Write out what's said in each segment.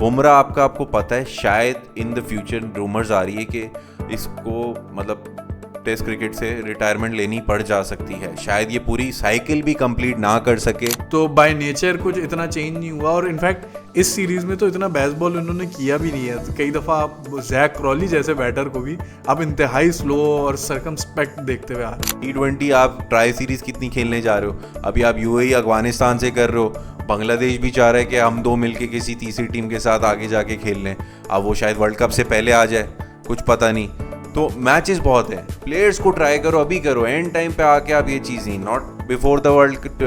बुमराह आपको पता है शायद इन द फ्यूचर रूमर्स आ रही है कि इसको मतलब टेस्ट क्रिकेट से रिटायरमेंट लेनी पड़ जा सकती है, शायद ये पूरी साइकिल भी कंप्लीट ना कर सके। तो बाय नेचर कुछ इतना चेंज नहीं हुआ, और इनफैक्ट इस सीरीज में तो इतना बेसबॉल उन्होंने किया भी नहीं है। कई दफ़ा आप जैक क्रॉली जैसे बैटर को भी आप इंतहाई स्लो और सर्कमस्पेक्ट देखते हुए आ रहे हैं। T20 आप ट्राई सीरीज कितनी खेलने जा रहे हो? अभी आप यूएई अफगानिस्तान से कर रहे हो, बांग्लादेश भी चाह रहा है कि हम दो मिलके किसी तीसरी टीम के साथ आगे जाके खेल लें। अब वो शायद वर्ल्ड कप से पहले आ जाए, कुछ पता नहीं। तो मैचेस बहुत हैं, प्लेयर्स को ट्राई करो, अभी करो, एंड टाइम पे आके आप ये चीज़ नहीं, not before the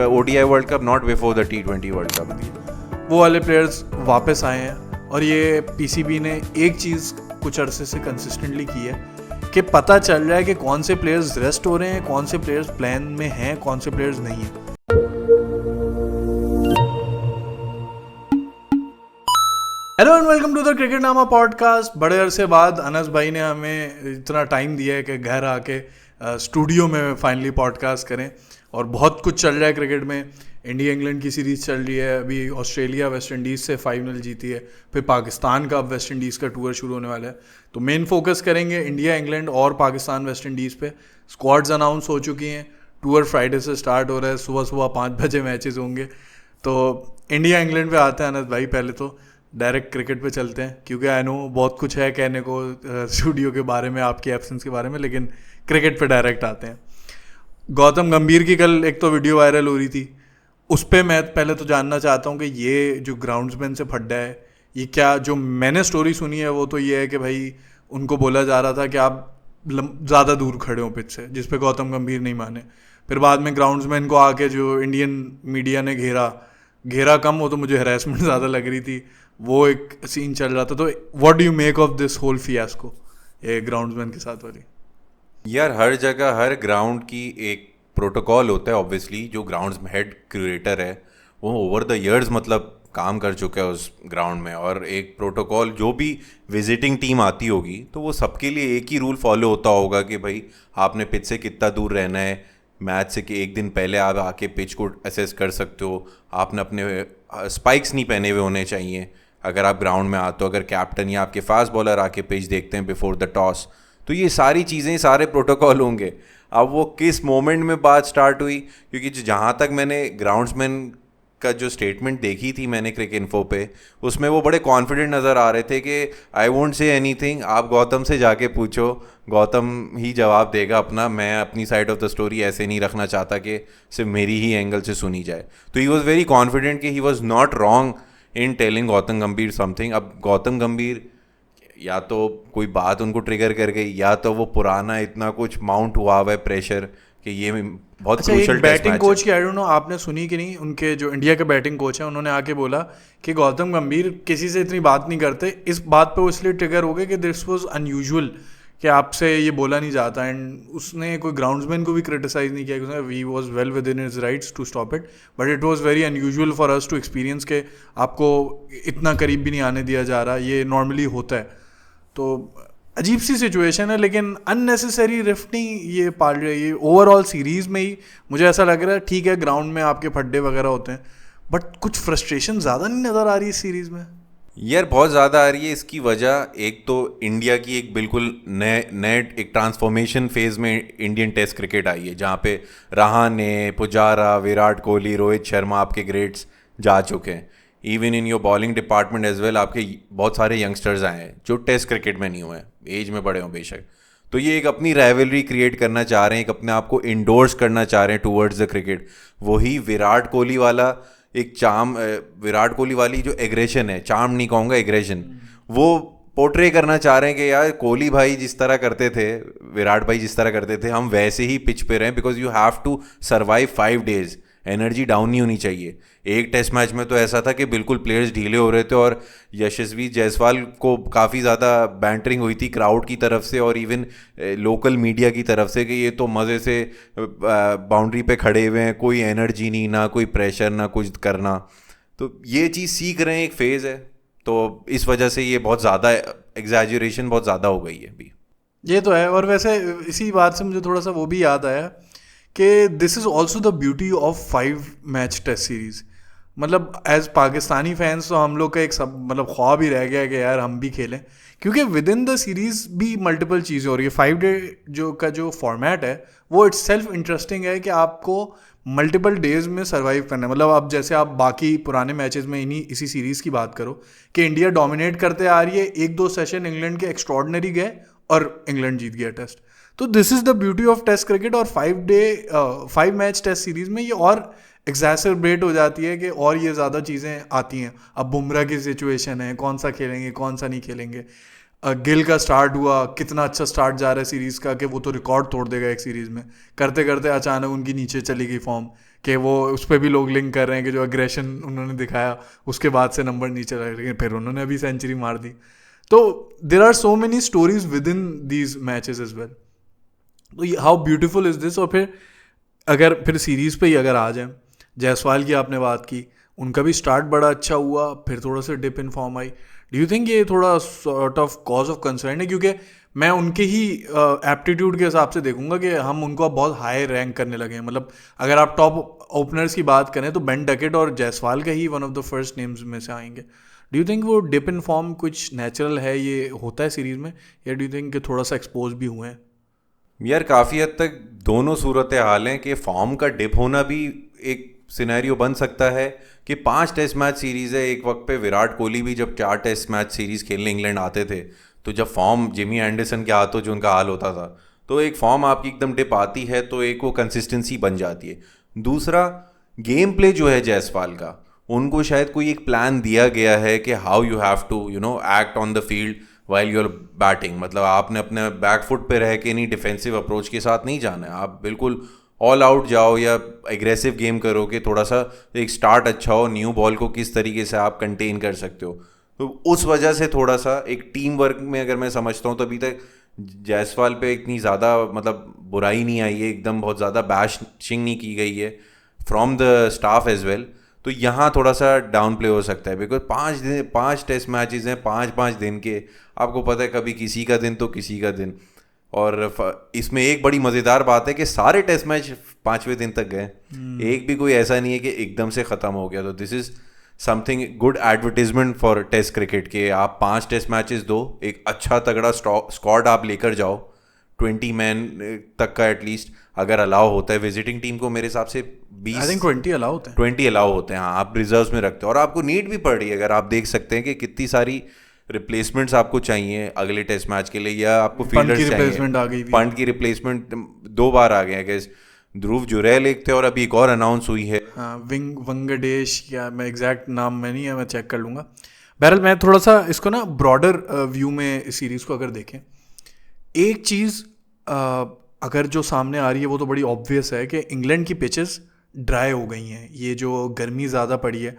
ODI World cup, not before the T20 world cup. वो वाले प्लेयर्स वापस आए हैं, और ये PCB ने एक चीज़ कुछ अरसे से कंसिस्टेंटली की है कि पता चल रहा है कि कौन से प्लेयर्स रेस्ट हो रहे हैं, कौन से प्लेयर्स प्लान में हैं, कौन से प्लेयर्स नहीं हैं। Hello and welcome to the Cricketnama podcast. बड़े अरसे बाद अनस भाई ने हमें इतना टाइम दिया है कि घर आके स्टूडियो में फाइनली पॉडकास्ट करें, और बहुत कुछ चल रहा है क्रिकेट में। इंडिया इंग्लैंड की सीरीज़ चल रही है, अभी ऑस्ट्रेलिया वेस्ट इंडीज़ से फाइनल जीती है, फिर पाकिस्तान का अब वेस्ट इंडीज़ का टूर शुरू होने वाला है। तो मेन फोकस करेंगे इंडिया इंग्लैंड और पाकिस्तान वेस्ट इंडीज़ पे। स्क्वाड्स अनाउंस हो चुकी हैं, टूर फ्राइडे से स्टार्ट हो रहा है, सुबह सुबह 5 बजे मैचेस होंगे। तो इंडिया इंग्लैंड पे आते हैं अनस भाई, पहले तो डायरेक्ट क्रिकेट पे चलते हैं, क्योंकि आई नो बहुत कुछ है कहने को स्टूडियो के बारे में, आपकी एब्सेंस के बारे में, लेकिन क्रिकेट पे डायरेक्ट आते हैं। गौतम गंभीर की कल एक तो वीडियो वायरल हो रही थी, उस पर मैं पहले तो जानना चाहता हूँ कि ये जो ग्राउंड्समैन से फड्डा है, ये क्या, जो मैंने स्टोरी सुनी है वो तो ये है कि भाई उनको बोला जा रहा था कि आप ज़्यादा दूर खड़े हो पिच से, जिस पे गौतम गंभीर नहीं माने। फिर बाद में ग्राउंड्समैन को आके जो इंडियन मीडिया ने घेरा कम, वो तो मुझे हैरेसमेंट ज़्यादा लग रही थी, वो एक सीन चल रहा था। तो what do you make of this whole fiasco ये ग्राउंड्समैन के साथ वाली? यार हर जगह हर ग्राउंड की एक प्रोटोकॉल होता है ऑब्वियसली। जो ग्राउंड्स में हेड क्यूरेटर है वो ओवर द इयर्स मतलब काम कर चुका है उस ग्राउंड में, और एक प्रोटोकॉल जो भी विजिटिंग टीम आती होगी तो वो सबके लिए एक ही रूल फॉलो होता होगा कि भाई आपने पिच से कितना दूर रहना है। मैच से कि एक दिन पहले आप आके पिच को असेस कर सकते हो। आपने अपने स्पाइक्स नहीं पहने हुए होने चाहिए अगर आप ग्राउंड में आते हो। अगर कैप्टन या आपके फास्ट बॉलर आके पिच देखते हैं बिफोर द टॉस, तो ये सारी चीज़ें, सारे प्रोटोकॉल होंगे। अब वो किस मोमेंट में बात स्टार्ट हुई, क्योंकि जहाँ तक मैंने ग्राउंड्समैन का जो स्टेटमेंट देखी थी मैंने क्रिक इन्फो पे, उसमें वो बड़े कॉन्फिडेंट नज़र आ रहे थे कि आई वोंट से एनीथिंग, आप गौतम से जाके पूछो, गौतम ही जवाब देगा अपना, मैं अपनी साइड ऑफ द स्टोरी ऐसे नहीं रखना चाहता कि सिर्फ मेरी ही एंगल से सुनी जाए। तो ही वॉज वेरी कॉन्फिडेंट कि he was not wrong in telling Gautam गंभीर समथिंग। अब गौतम गंभीर या तो कोई बात उनको ट्रिगर कर गई, या तो वो पुराना इतना कुछ माउंट हुआ है प्रेशर कि ये बहुत क्रूशियल टेस्ट मैच है। बैटिंग कोच की आई डोंट नो आपने सुनी कि नहीं, उनके जो इंडिया के बैटिंग कोच हैं उन्होंने आके बोला कि गौतम गंभीर किसी से इतनी बात नहीं करते। इस बात पे वो इसलिए ट्रिगर हो गए कि दिस वाज अनयूजुअल, कि आपसे ये बोला नहीं जाता। एंड उसने कोई ग्राउंड्समैन को भी क्रिटिसाइज नहीं किया, we was well within his rights to stop it, but it was very unusual for us to experience के आपको इतना करीब भी नहीं आने दिया जा रहा, ये नॉर्मली होता है। तो अजीब सी सिचुएशन है, लेकिन अननेसेसरी रिफ्ट नहीं ये पाल रही है। ओवरऑल सीरीज़ में ही मुझे ऐसा लग रहा है, ठीक है ग्राउंड में आपके फड्डे वगैरह होते हैं, बट कुछ फ्रस्ट्रेशन ज़्यादा नहीं नज़र आ रही इस सीरीज़ में। यार बहुत ज़्यादा आ रही है। इसकी वजह एक तो इंडिया की एक बिल्कुल नए एक ट्रांसफॉर्मेशन फेज़ में इंडियन टेस्ट क्रिकेट आई है, जहाँ पे रहाणे, पुजारा, विराट कोहली, रोहित शर्मा आपके ग्रेट्स जा चुके हैं। Even in your bowling department as well आपके बहुत सारे यंगस्टर्स आए हैं जो टेस्ट क्रिकेट में नहीं हुए हैं, एज में बड़े हों बेशक। तो ये एक अपनी राइवलरी क्रिएट करना चाह रहे हैं, एक अपने आप को इंडोर्स करना चाह रहे हैं टूवर्ड्स द क्रिकेट। वही विराट कोहली वाला एक चार्म, विराट कोहली वाली जो एग्रेशन है, चार्म नहीं कहूँगा, एग्रेशन, वो पोर्ट्रे करना चाह रहे हैं कि यार कोहली भाई जिस तरह करते थे, विराट भाई जिस तरह करते थे, हम वैसे ही पिच पे रहें, because you have to survive 5 days। Energy down नहीं होनी चाहिए। एक टेस्ट मैच में तो ऐसा था कि बिल्कुल प्लेयर्स ढीले हो रहे थे, और यशस्वी जायसवाल को काफ़ी ज़्यादा बैंटरिंग हुई थी क्राउड की तरफ से और इवन लोकल मीडिया की तरफ से कि ये तो मज़े से बाउंड्री पे खड़े हुए हैं, कोई एनर्जी नहीं, ना कोई प्रेशर, ना कुछ करना। तो ये चीज़ सीख रहे हैं, एक फेज़ है, तो इस वजह से ये बहुत ज़्यादा एग्जैजरेशन बहुत ज़्यादा हो गई है अभी। ये तो है। और वैसे इसी बात से मुझे थोड़ा सा वो भी याद आया कि this is also the beauty of 5 match test series. मतलब एज पाकिस्तानी फैंस तो हम लोग का एक सब मतलब ख्वाब ही रह गया है कि यार हम भी खेलें, क्योंकि विद इन द सीरीज भी मल्टीपल चीज़ें हो रही है। 5 डे जो फॉर्मेट है वो इट्स सेल्फ इंटरेस्टिंग है कि आपको मल्टीपल डेज में सर्वाइव करना है। मतलब अब जैसे आप बाकी पुराने मैचेस में इसी सीरीज़ की बात करो कि इंडिया डोमिनेट करते आ रही है, 1-2 सेशन इंग्लैंड के एक्स्ट्रॉर्डनरी गए और इंग्लैंड जीत गया टेस्ट। तो this is the beauty of test cricket. और 5 मैच टेस्ट सीरीज़ में ये और एग्जैसरबेट हो जाती है कि और ये ज़्यादा चीज़ें आती हैं। अब बुमराह की सिचुएशन है, कौन सा खेलेंगे कौन सा नहीं खेलेंगे। गिल का स्टार्ट हुआ, कितना अच्छा स्टार्ट जा रहा है सीरीज़ का कि वो तो रिकॉर्ड तोड़ देगा एक सीरीज़ में। करते करते अचानक उनकी नीचे चली गई फॉर्म, कि वो उस पर भी लोग लिंक कर रहे हैं कि जो अग्रेशन उन्होंने दिखाया उसके बाद से नंबर नीचे लग रहे हैं, फिर उन्होंने अभी सेंचुरी मार दी। तो there are so many stories within these matches as well. तो हाउ ब्यूटिफुल इज़ दिस। और फिर अगर फिर सीरीज़ पे ही अगर आ जाए, जायसवाल की आपने बात की, उनका भी स्टार्ट बड़ा अच्छा हुआ, फिर थोड़ा सा डिप इन फॉर्म आई। डू यू थिंक ये थोड़ा sort of cause of concern है? क्योंकि मैं उनके ही एप्टीट्यूड के हिसाब से देखूंगा कि हम उनको अब बहुत हाई रैंक करने लगे हैं। मतलब अगर आप टॉप ओपनर्स की बात करें तो बेन डकेट और जायसवाल का ही one of the first names में से आएंगे। डू यू थिंक वो डिप इन फॉर्म कुछ नेचुरल है, ये होता है सीरीज़ में, या डू यू थिंक कि थोड़ा सा एक्सपोज भी हुए हैं? यार काफ़ी हद तक दोनों सूरत हाल हैं कि फॉर्म का डिप होना भी एक सिनेरियो बन सकता है कि 5 टेस्ट मैच सीरीज़ है। एक वक्त पे विराट कोहली भी जब 4 टेस्ट मैच सीरीज़ खेलने इंग्लैंड आते थे, तो जब फॉर्म जिमी एंडरसन के हाथों जो उनका हाल होता था, तो एक फॉर्म आपकी एकदम डिप आती है तो एक वो कंसिस्टेंसी बन जाती है। दूसरा, गेम प्ले जो है जायसवाल का, उनको शायद कोई एक प्लान दिया गया है कि how you have to act on the field while your batting. मतलब आपने अपने बैक फुट पे रह के नहीं, डिफेंसिव अप्रोच के साथ नहीं जाना है, आप बिल्कुल ऑल आउट जाओ या एग्रेसिव गेम करो कि थोड़ा सा एक स्टार्ट अच्छा हो, न्यू बॉल को किस तरीके से आप कंटेन कर सकते हो। तो उस वजह से थोड़ा सा एक टीम वर्क में अगर मैं समझता हूँ तो अभी तक जायसवाल पे इतनी ज़्यादा मतलब बुराई नहीं आई है, एकदम बहुत ज़्यादा बैशिंग नहीं की गई है from the staff as well. तो यहाँ थोड़ा सा डाउन प्ले हो सकता है, बिकॉज 5 टेस्ट मैचेस हैं 5-5 दिन के। आपको पता है कभी किसी का दिन तो किसी का दिन। और इसमें एक बड़ी मज़ेदार बात है कि सारे टेस्ट मैच 5वें दिन तक गए, एक भी कोई ऐसा नहीं है कि एकदम से ख़त्म हो गया। तो this is something good advertisement for test cricket के आप 5 टेस्ट मैचेस दो, एक अच्छा तगड़ा स्क्वाड आप लेकर जाओ, 20 मैन तक का एटलीस्ट अगर अलाउ होता है विजिटिंग टीम को। मेरे हिसाब से 20 अलाउ होते हैं, 20 अलाउ होते हैं। हाँ, आप रिजर्व्स में रखते हो और आपको नीड भी पड़ रही है। अगर आप देख सकते हैं कि कितनी सारी रिप्लेसमेंट्स आपको चाहिए अगले टेस्ट मैच के लिए, या आपको फील्डर्स चाहिए। पंट की रिप्लेसमेंट 2 बार आ गए हैं, ध्रुव जुरैल एक थे और अभी एक और अनाउंस हुई है। हाँ, वेंकटेश, या मैं एग्जैक्ट नाम में नहीं है, मैं चेक कर लूँगा। बहरहाल मैं थोड़ा सा इसको ना ब्रॉडर व्यू में इस सीरीज़ को अगर देखें, एक चीज़ अगर जो सामने आ रही है वो तो बड़ी ऑब्वियस है कि इंग्लैंड की पिचेस ड्राई हो गई हैं। ये जो गर्मी ज़्यादा पड़ी है,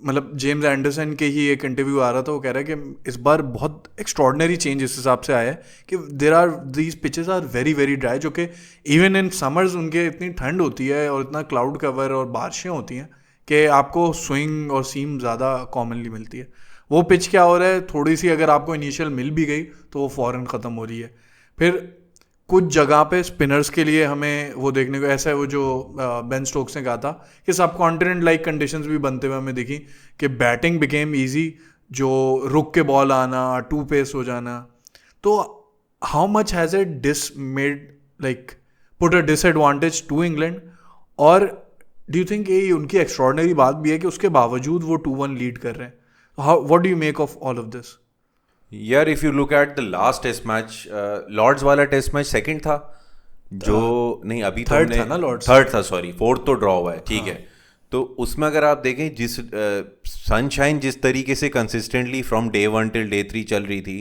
मतलब जेम्स एंडरसन के ही एक इंटरव्यू आ रहा था, वो कह रहा है कि इस बार बहुत एक्स्ट्रॉर्डनरी चेंज इस हिसाब से आया है कि there are these pitches are very very dry, जो कि इवन इन समर्स उनके इतनी ठंड होती है और इतना क्लाउड कवर और बारिशें होती हैं कि आपको स्विंग और सीम ज़्यादा कॉमनली मिलती है। वो पिच क्या हो रहा है, थोड़ी सी अगर आपको इनिशियल मिल भी गई तो वो फ़ौरन ख़त्म हो रही है। फिर कुछ जगह पे स्पिनर्स के लिए हमें वो देखने को ऐसा है, वो जो बेन स्टोक्स ने कहा था कि सब कॉन्टिनेंट लाइक कंडीशंस भी बनते हुए हमें दिखी कि बैटिंग बिकेम इजी, जो रुक के बॉल आना, 2 पेस हो जाना। तो how much has it made like put a disadvantage to England? और डू यू थिंक ये उनकी एक्स्ट्रॉर्डनरी बात भी है कि उसके बावजूद वो 2-1 लीड कर रहे हैं? How what do you make of all of this? यार if you look at the last test match, Lord's वाला टेस्ट मैच सेकंड था जो नहीं, अभी तो थर्ड था ना, लॉर्ड्स थर्ड था, सॉरी 4th तो ड्रॉ हुआ है, ठीक है। तो उसमें अगर आप देखें जिस सनशाइन जिस तरीके से consistently from day 1 till day 3 चल रही थी,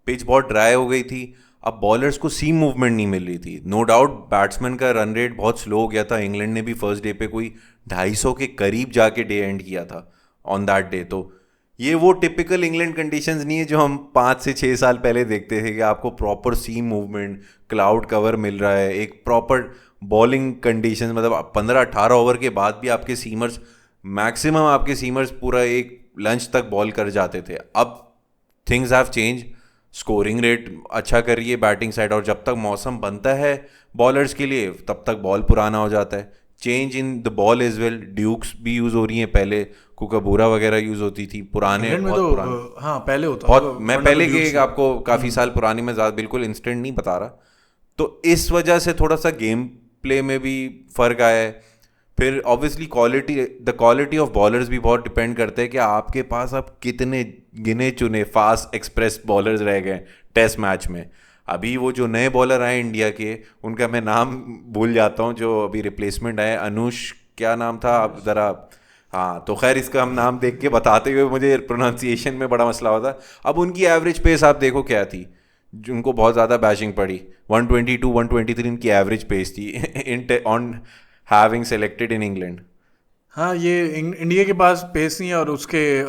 पिच बहुत ड्राई हो गई थी, अब बॉलर्स को सीम मूवमेंट नहीं मिल रही थी। नो डाउट बैट्समैन का रन रेट बहुत स्लो हो गया था। इंग्लैंड ने भी फर्स्ट डे पे कोई 250 के करीब जाके डे एंड किया था ऑन दैट डे। तो ये वो टिपिकल इंग्लैंड कंडीशंस नहीं है जो हम 5 से 6 साल पहले देखते थे कि आपको proper seam movement, cloud cover मिल रहा है, एक प्रॉपर बॉलिंग कंडीशंस, मतलब 15-18 ओवर के बाद भी आपके सीमर्स मैक्सिमम आपके सीमर्स पूरा एक लंच तक बॉल कर जाते थे। अब things have change, scoring rate अच्छा कर रही है बैटिंग साइड, और जब तक मौसम बनता है बॉलर्स के लिए तब तक बॉल पुराना हो जाता है। Change in the ball as well, Dukes भी यूज हो रही हैं, पहले कुकाबूरा वगैरह यूज होती थी, पुराने इंग्लैंड में बहुत तो पुराने, हाँ पहले होता बहुत था, मैं वरना पहले तो के ड्यूक्स आपको काफ़ी साल पुरानी मैं ज़्यादा बिल्कुल इंस्टेंट नहीं बता रहा। तो इस वजह से थोड़ा सा गेम प्ले में भी फ़र्क आया है। फिर obviously the quality of bowlers भी बहुत डिपेंड करते हैं कि आपके पास अब कितने गिने चुने फास्ट एक्सप्रेस बॉलर्स रह गए टेस्ट मैच में। अभी वो जो नए बॉलर आए इंडिया के, उनका मैं नाम भूल जाता हूँ, जो अभी रिप्लेसमेंट आए, अनुष क्या नाम था अब ज़रा, हाँ तो खैर इसका हम नाम देख के बताते हुए मुझे प्रोनाउंसिएशन में बड़ा मसला होता। अब उनकी एवरेज पेस आप देखो क्या थी, उनको बहुत ज़्यादा बैशिंग पड़ी, 122 123 इनकी एवरेज पेस थी in on having selected in England. हाँ ये इंडिया के पास पेस नहीं है, और उसके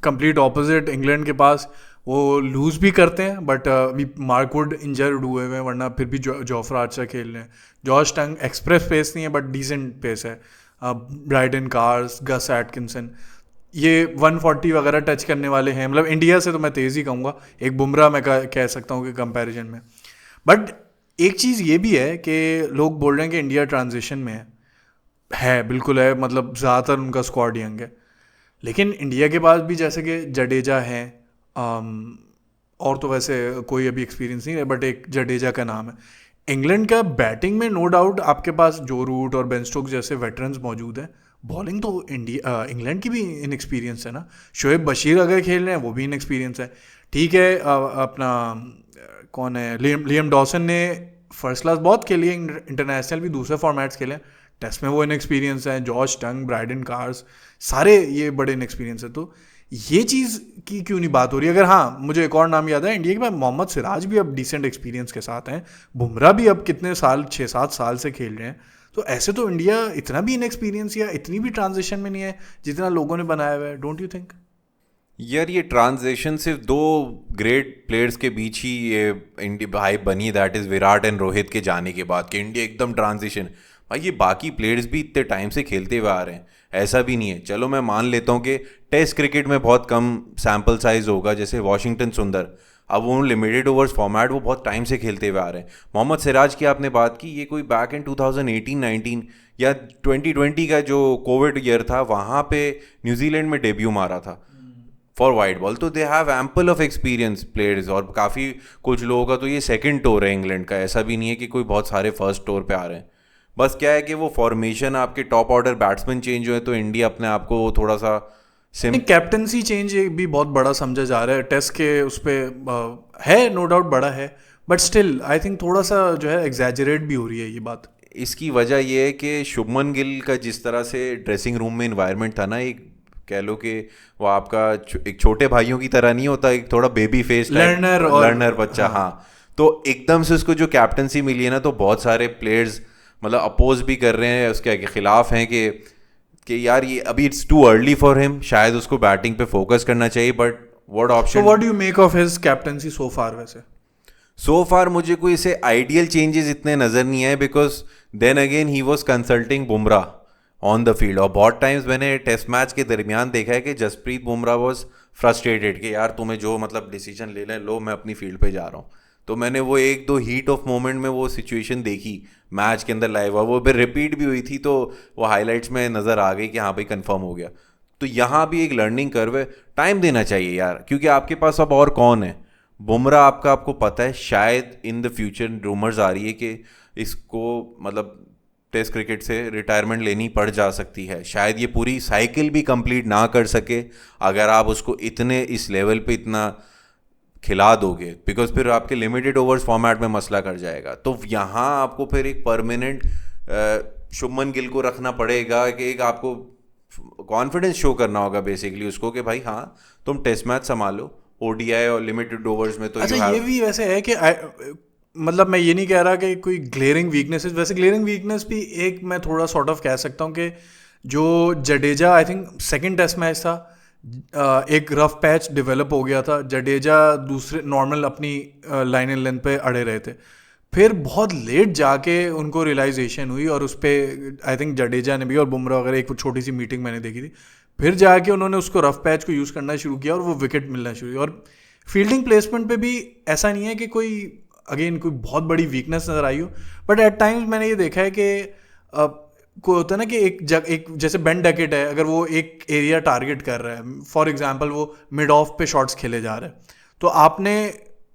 कंप्लीट ऑपोजिट इंग्लैंड के पास वो लूज भी करते हैं, बट अभी मार्कवुड इंजर्ड हुए हुए हैं, वरना फिर भी जोफ्रा आर्चर खेल रहे हैं। जॉश टंग एक्सप्रेस पेस नहीं है बट डिसेंट पेस है। ब्राइडन कार्स, गस एटकिंसन, ये 140 वगैरह टच करने वाले हैं। मतलब इंडिया से तो मैं तेज़ ही कहूँगा, एक बुमराह मैं कह सकता हूँ कि कंपैरिजन में। बट एक चीज़ ये भी है कि लोग बोल रहे हैं कि इंडिया ट्रांजिशन में है, बिल्कुल है, मतलब ज़्यादातर उनका स्क्वाड यंग है। लेकिन इंडिया के पास भी जैसे कि जडेजा हैं, और तो वैसे कोई अभी एक्सपीरियंस नहीं है, बट एक जडेजा का नाम है। इंग्लैंड का बैटिंग में नो डाउट आपके पास जो रूट और बेन स्टोक्स जैसे वेटरन्स मौजूद हैं। बॉलिंग तो इंग्लैंड की भी इनएक्सपीरियंस है ना। शोएब बशीर अगर खेल रहे हैं वो भी इनएक्सपीरियंस है। ठीक है, अपना कौन है, लियम डॉसन ने फर्स्ट क्लास बहुत खेली है, इंटरनेशनल भी दूसरे फॉर्मेट्स खेले हैं, टेस्ट में वो इनएक्सपीरियंस है। जॉश टंग, ब्राइडन कार्स, सारे ये बड़े इनएक्सपीरियंस है। तो ये चीज़ की क्यों नहीं बात हो रही? अगर हाँ, मुझे एक और नाम याद है इंडिया के पास, मोहम्मद सिराज भी अब डिसेंट एक्सपीरियंस के साथ हैं, बुमराह भी अब कितने साल, 6-7 साल से खेल रहे हैं। तो ऐसे तो इंडिया इतना भी इनएक्सपीरियंस या इतनी भी ट्रांजिशन में नहीं है जितना लोगों ने बनाया हुआ है। Don't you think? यार ये ट्रांजिशन सिर्फ दो ग्रेट प्लेयर्स के बीच ही ये इंडिया हाइप बनी, that is Virat and Rohit के जाने के बाद कि इंडिया एकदम ट्रांजिशन। भाई ये बाकी प्लेयर्स भी इतने टाइम से खेलते हुए आ रहे हैं, ऐसा भी नहीं है। चलो मैं मान लेता हूँ कि टेस्ट क्रिकेट में बहुत कम सैम्पल साइज होगा, जैसे वॉशिंगटन सुंदर, अब वो लिमिटेड ओवर्स फॉर्मेट वो बहुत टाइम से खेलते हुए आ रहे हैं। मोहम्मद सिराज की आपने बात की, ये कोई बैक इन 2018-19 या 2020 का जो कोविड ईयर था, वहाँ पे न्यूजीलैंड में डेब्यू मारा था फॉर वाइट बॉल। तो they have ample of experience players, और काफ़ी कुछ लोगों का तो ये सेकंड टूर है इंग्लैंड का, ऐसा भी नहीं है कि कोई बहुत सारे फर्स्ट टूर पे आ रहे हैं। बस क्या है कि वो फॉर्मेशन आपके टॉप ऑर्डर बैट्समैन चेंज हुए तो इंडिया अपने आप को थोड़ा सा कैप्टनसी चेंज भी बहुत बड़ा समझा जा रहा है टेस्ट के उस पर, है नो डाउट बड़ा है, बट स्टिल आई थिंक थोड़ा सा जो है एग्जैजरेट भी हो रही है ये बात। इसकी वजह ये है कि शुभमन गिल का जिस तरह से ड्रेसिंग रूम में इन्वायरमेंट था ना, एक कह लो कि वो आपका एक छोटे भाइयों की तरह नहीं होता, एक थोड़ा बेबी फेस लर्नर बच्चा, हाँ। तो एकदम से उसको जो कैप्टनसी मिली है ना, तो बहुत सारे प्लेयर्स मतलब अपोज भी कर रहे हैं, उसके खिलाफ हैं कि यार ये अभी it's too early for him, शायद उसको बैटिंग पे फोकस करना चाहिए। But what option, what do you make of his captaincy so far? वैसे सो फार मुझे कोई इसे आइडियल चेंजेस इतने नज़र नहीं आए, because then again he was consulting Bumrah on the field. और बहुत टाइम्स मैंने टेस्ट मैच के दरमियान देखा है कि जसप्रीत बुमराह वॉज फ्रस्ट्रेटेड कि यार तुम्हें जो मतलब डिसीजन ले लें लो, मैं अपनी फील्ड पे जा रहा हूँ। तो मैंने वो एक दो हीट ऑफ मोमेंट में वो सिचुएशन देखी मैच के अंदर लाइव, और वो फिर रिपीट भी हुई थी, तो वो हाईलाइट्स में नज़र आ गई कि हाँ भाई कंफर्म हो गया। तो यहाँ भी एक लर्निंग कर्व है, टाइम देना चाहिए यार, क्योंकि आपके पास अब और कौन है। बुमराह आपको पता है शायद इन द फ्यूचर रूमर्स आ रही है कि इसको मतलब टेस्ट क्रिकेट से रिटायरमेंट लेनी पड़ जा सकती है, शायद ये पूरी साइकिल भी कंप्लीट ना कर सके अगर आप उसको इतने इस लेवल पे इतना खिला दोगे, बिकॉज फिर आपके लिमिटेड ओवर्स फॉर्मेट में मसला कर जाएगा। तो यहाँ आपको फिर एक परमानेंट शुभमन गिल को रखना पड़ेगा कि एक आपको कॉन्फिडेंस शो करना होगा बेसिकली उसको कि भाई हाँ तुम टेस्ट मैच संभालो, ओडीआई और लिमिटेड ओवर्स में तो। अच्छा ये भी वैसे है कि मतलब मैं ये नहीं कह रहा कि कोई ग्लेयरिंग वीकनेस है, वैसे ग्लेयरिंग वीकनेस भी एक मैं थोड़ा सॉर्ट ऑफ कह सकता हूँ कि जो Jadeja I think second test match था, एक रफ पैच डेवलप हो गया था, जडेजा दूसरे नॉर्मल अपनी लाइन एंड लेंथ पे अड़े रहे थे, फिर बहुत लेट जाके उनको रियलाइजेशन हुई, और उस पर आई थिंक जडेजा ने भी और बुमराह वगैरह एक छोटी सी मीटिंग मैंने देखी थी, फिर जाके उन्होंने उसको रफ पैच को यूज़ करना शुरू किया और वो विकेट मिलना शुरू हुई। और फील्डिंग प्लेसमेंट पे भी ऐसा नहीं है कि कोई अगेन कोई बहुत बड़ी वीकनेस नज़र आई हो, बट एट टाइम्स मैंने ये देखा है कि को होता है ना कि एक जैसे बेन डकेट है, अगर वो एक एरिया टारगेट कर रहा है, फॉर एग्जांपल वो मिड ऑफ पे शॉट्स खेले जा रहे हैं, तो आपने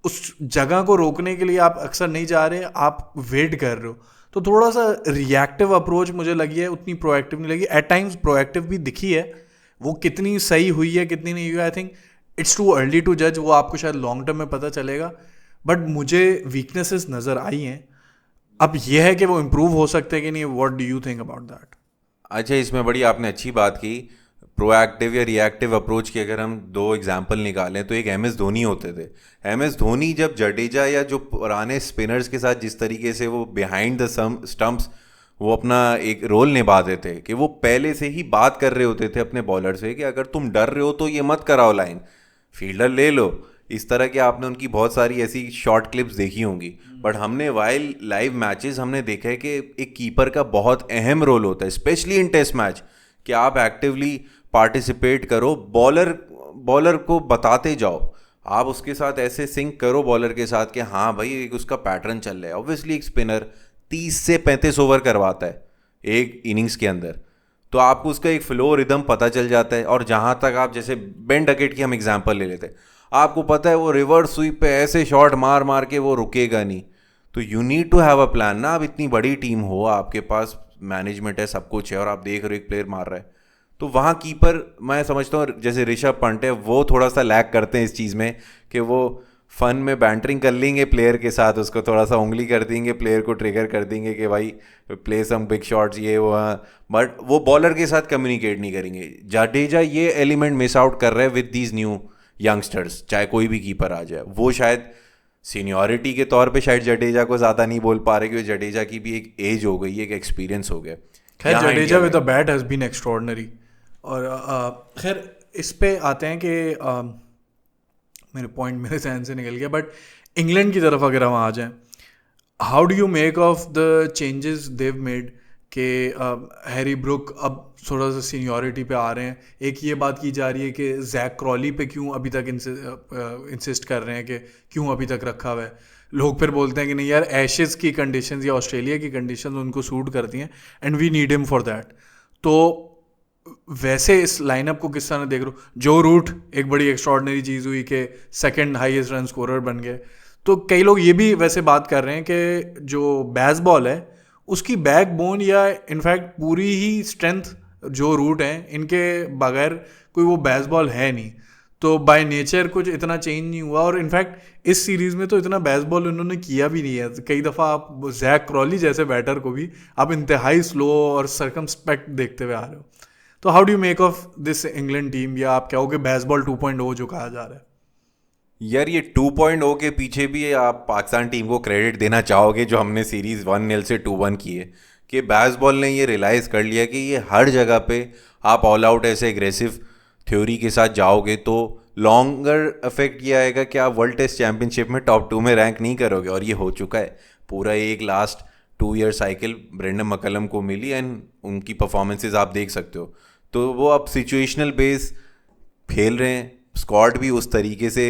उस जगह को रोकने के लिए आप अक्सर नहीं जा रहे, आप वेट कर रहे हो। तो थोड़ा सा रिएक्टिव अप्रोच मुझे लगी है, उतनी प्रोएक्टिव नहीं लगी। एट टाइम्स प्रोएक्टिव भी दिखी है, वो कितनी सही हुई है कितनी नहीं हुई, I think it's too early to जज, वो आपको शायद लॉन्ग टर्म में पता चलेगा। बट मुझे वीकनेसेस नज़र आई हैं। अब यह है कि वो इम्प्रूव हो सकते हैं कि नहीं। What do you think about that? अच्छा, इसमें बड़ी आपने अच्छी बात की। प्रोएक्टिव या रिएक्टिव अप्रोच की अगर हम दो एग्जांपल निकालें तो एक एम एस धोनी होते थे। एम एस धोनी जब जडेजा या जो पुराने स्पिनर्स के साथ जिस तरीके से वो बिहाइंड द स्टंप्स वो अपना एक रोल निभाते थे कि वो पहले से ही बात कर रहे होते थे अपने बॉलर से कि अगर तुम डर रहे हो तो ये मत कराओ लाइन, फील्डर ले लो। इस तरह के आपने उनकी बहुत सारी ऐसी शॉर्ट क्लिप्स देखी होंगी। बट हमने वाइल लाइव मैचेस हमने देखा है कि एक कीपर का बहुत अहम रोल होता है, स्पेशली इन टेस्ट मैच, कि आप एक्टिवली पार्टिसिपेट करो, बॉलर को बताते जाओ, आप उसके साथ ऐसे सिंक करो बॉलर के साथ कि हाँ भाई एक उसका पैटर्न चल रहा है। ऑब्वियसली एक स्पिनर 30 से 35 ओवर करवाता है एक इनिंग्स के अंदर, तो आपको उसका एक फ्लो रिदम पता चल जाता है। और जहाँ तक आप जैसे बेन डकेट की हम एग्जांपल ले लेते हैं, आपको पता है वो रिवर्स स्वीप पे ऐसे शॉट मार मार के वो रुकेगा नहीं। तो you need to have a plan ना। आप इतनी बड़ी टीम हो, आपके पास मैनेजमेंट है, सब कुछ है, और आप देख रहे हो एक प्लेयर मार रहा है, तो वहाँ कीपर मैं समझता हूँ जैसे ऋषभ पंत है वो थोड़ा सा लैक करते हैं इस चीज़ में कि वो फन में बैंटरिंग कर लेंगे प्लेयर के साथ, उसको थोड़ा सा उंगली कर देंगे, प्लेयर को ट्रिगर कर देंगे कि भाई प्ले सम बिग शॉट्स ये वो, बट वो बॉलर के साथ कम्युनिकेट नहीं करेंगे। जडेजा ये एलिमेंट मिस आउट कर रहे हैं विद दीज न्यू यंगस्टर्स, चाहे कोई भी कीपर आ जाए। वो शायद सीनियरिटी के तौर पे शायद जडेजा को ज़्यादा नहीं बोल पा रहे क्योंकि जडेजा की भी एक एज हो गई है, एक एक्सपीरियंस हो गया। खैर Jadeja with the bat has been extraordinary. और खैर इस पे आते हैं कि मेरे पॉइंट मेरे जहन से निकल गया, बट इंग्लैंड की तरफ अगर हम आ जाएं, how do you make of the changes they made कि हैरी ब्रुक अब थोड़ा सा सीनियरिटी पे आ रहे हैं। एक ये बात की जा रही है कि जैक क्रॉली पे क्यों अभी तक इंसिस्ट कर रहे हैं कि क्यों अभी तक रखा हुआ है। लोग फिर बोलते हैं कि नहीं यार, एशेज़ की कंडीशंस या ऑस्ट्रेलिया की कंडीशंस उनको सूट करती हैं and we need him for that. तो वैसे इस लाइनअप को किस तरह देख रहे हो? जो रूट एक बड़ी एक्स्ट्रॉर्डनरी चीज़ हुई कि सेकंड हाईएस्ट रन स्कोरर बन गए। तो कई लोग ये भी वैसे बात कर रहे हैं कि जो बेसबॉल है उसकी बैकबोन या इनफैक्ट पूरी ही स्ट्रेंथ जो रूट हैं, इनके बगैर कोई वो बेसबॉल है नहीं। तो बाय नेचर कुछ इतना चेंज नहीं हुआ, और इनफैक्ट इस सीरीज़ में तो इतना बेसबॉल उन्होंने किया भी नहीं है। कई दफ़ा आप जैक क्रॉली जैसे बैटर को भी आप इंतहाई स्लो और सर्कमस्पेक्ट देखते हुए आ रहे हो। तो how do you make of this England team, या आप कहोगे बेसबॉल 2.0 जो कहा जा रहा है? यार ये 2.0 के पीछे भी आप पाकिस्तान टीम को क्रेडिट देना चाहोगे जो हमने सीरीज़ 1-0 से 2-1 की है, कि बेसबॉल ने ये रियलाइज़ कर लिया कि ये हर जगह पे आप ऑल आउट ऐसे एग्रेसिव थ्योरी के साथ जाओगे तो लॉन्गर इफेक्ट ये आएगा कि आप वर्ल्ड टेस्ट चैंपियनशिप में टॉप 2 में रैंक नहीं करोगे। और ये हो चुका है। पूरा एक last 2 year cycle Brendon McCullum को मिली एंड उनकी परफॉर्मेंसेज आप देख सकते हो। तो वो अब सिचुएशनल बेस खेल रहे हैं, स्क्वाड भी उस तरीके से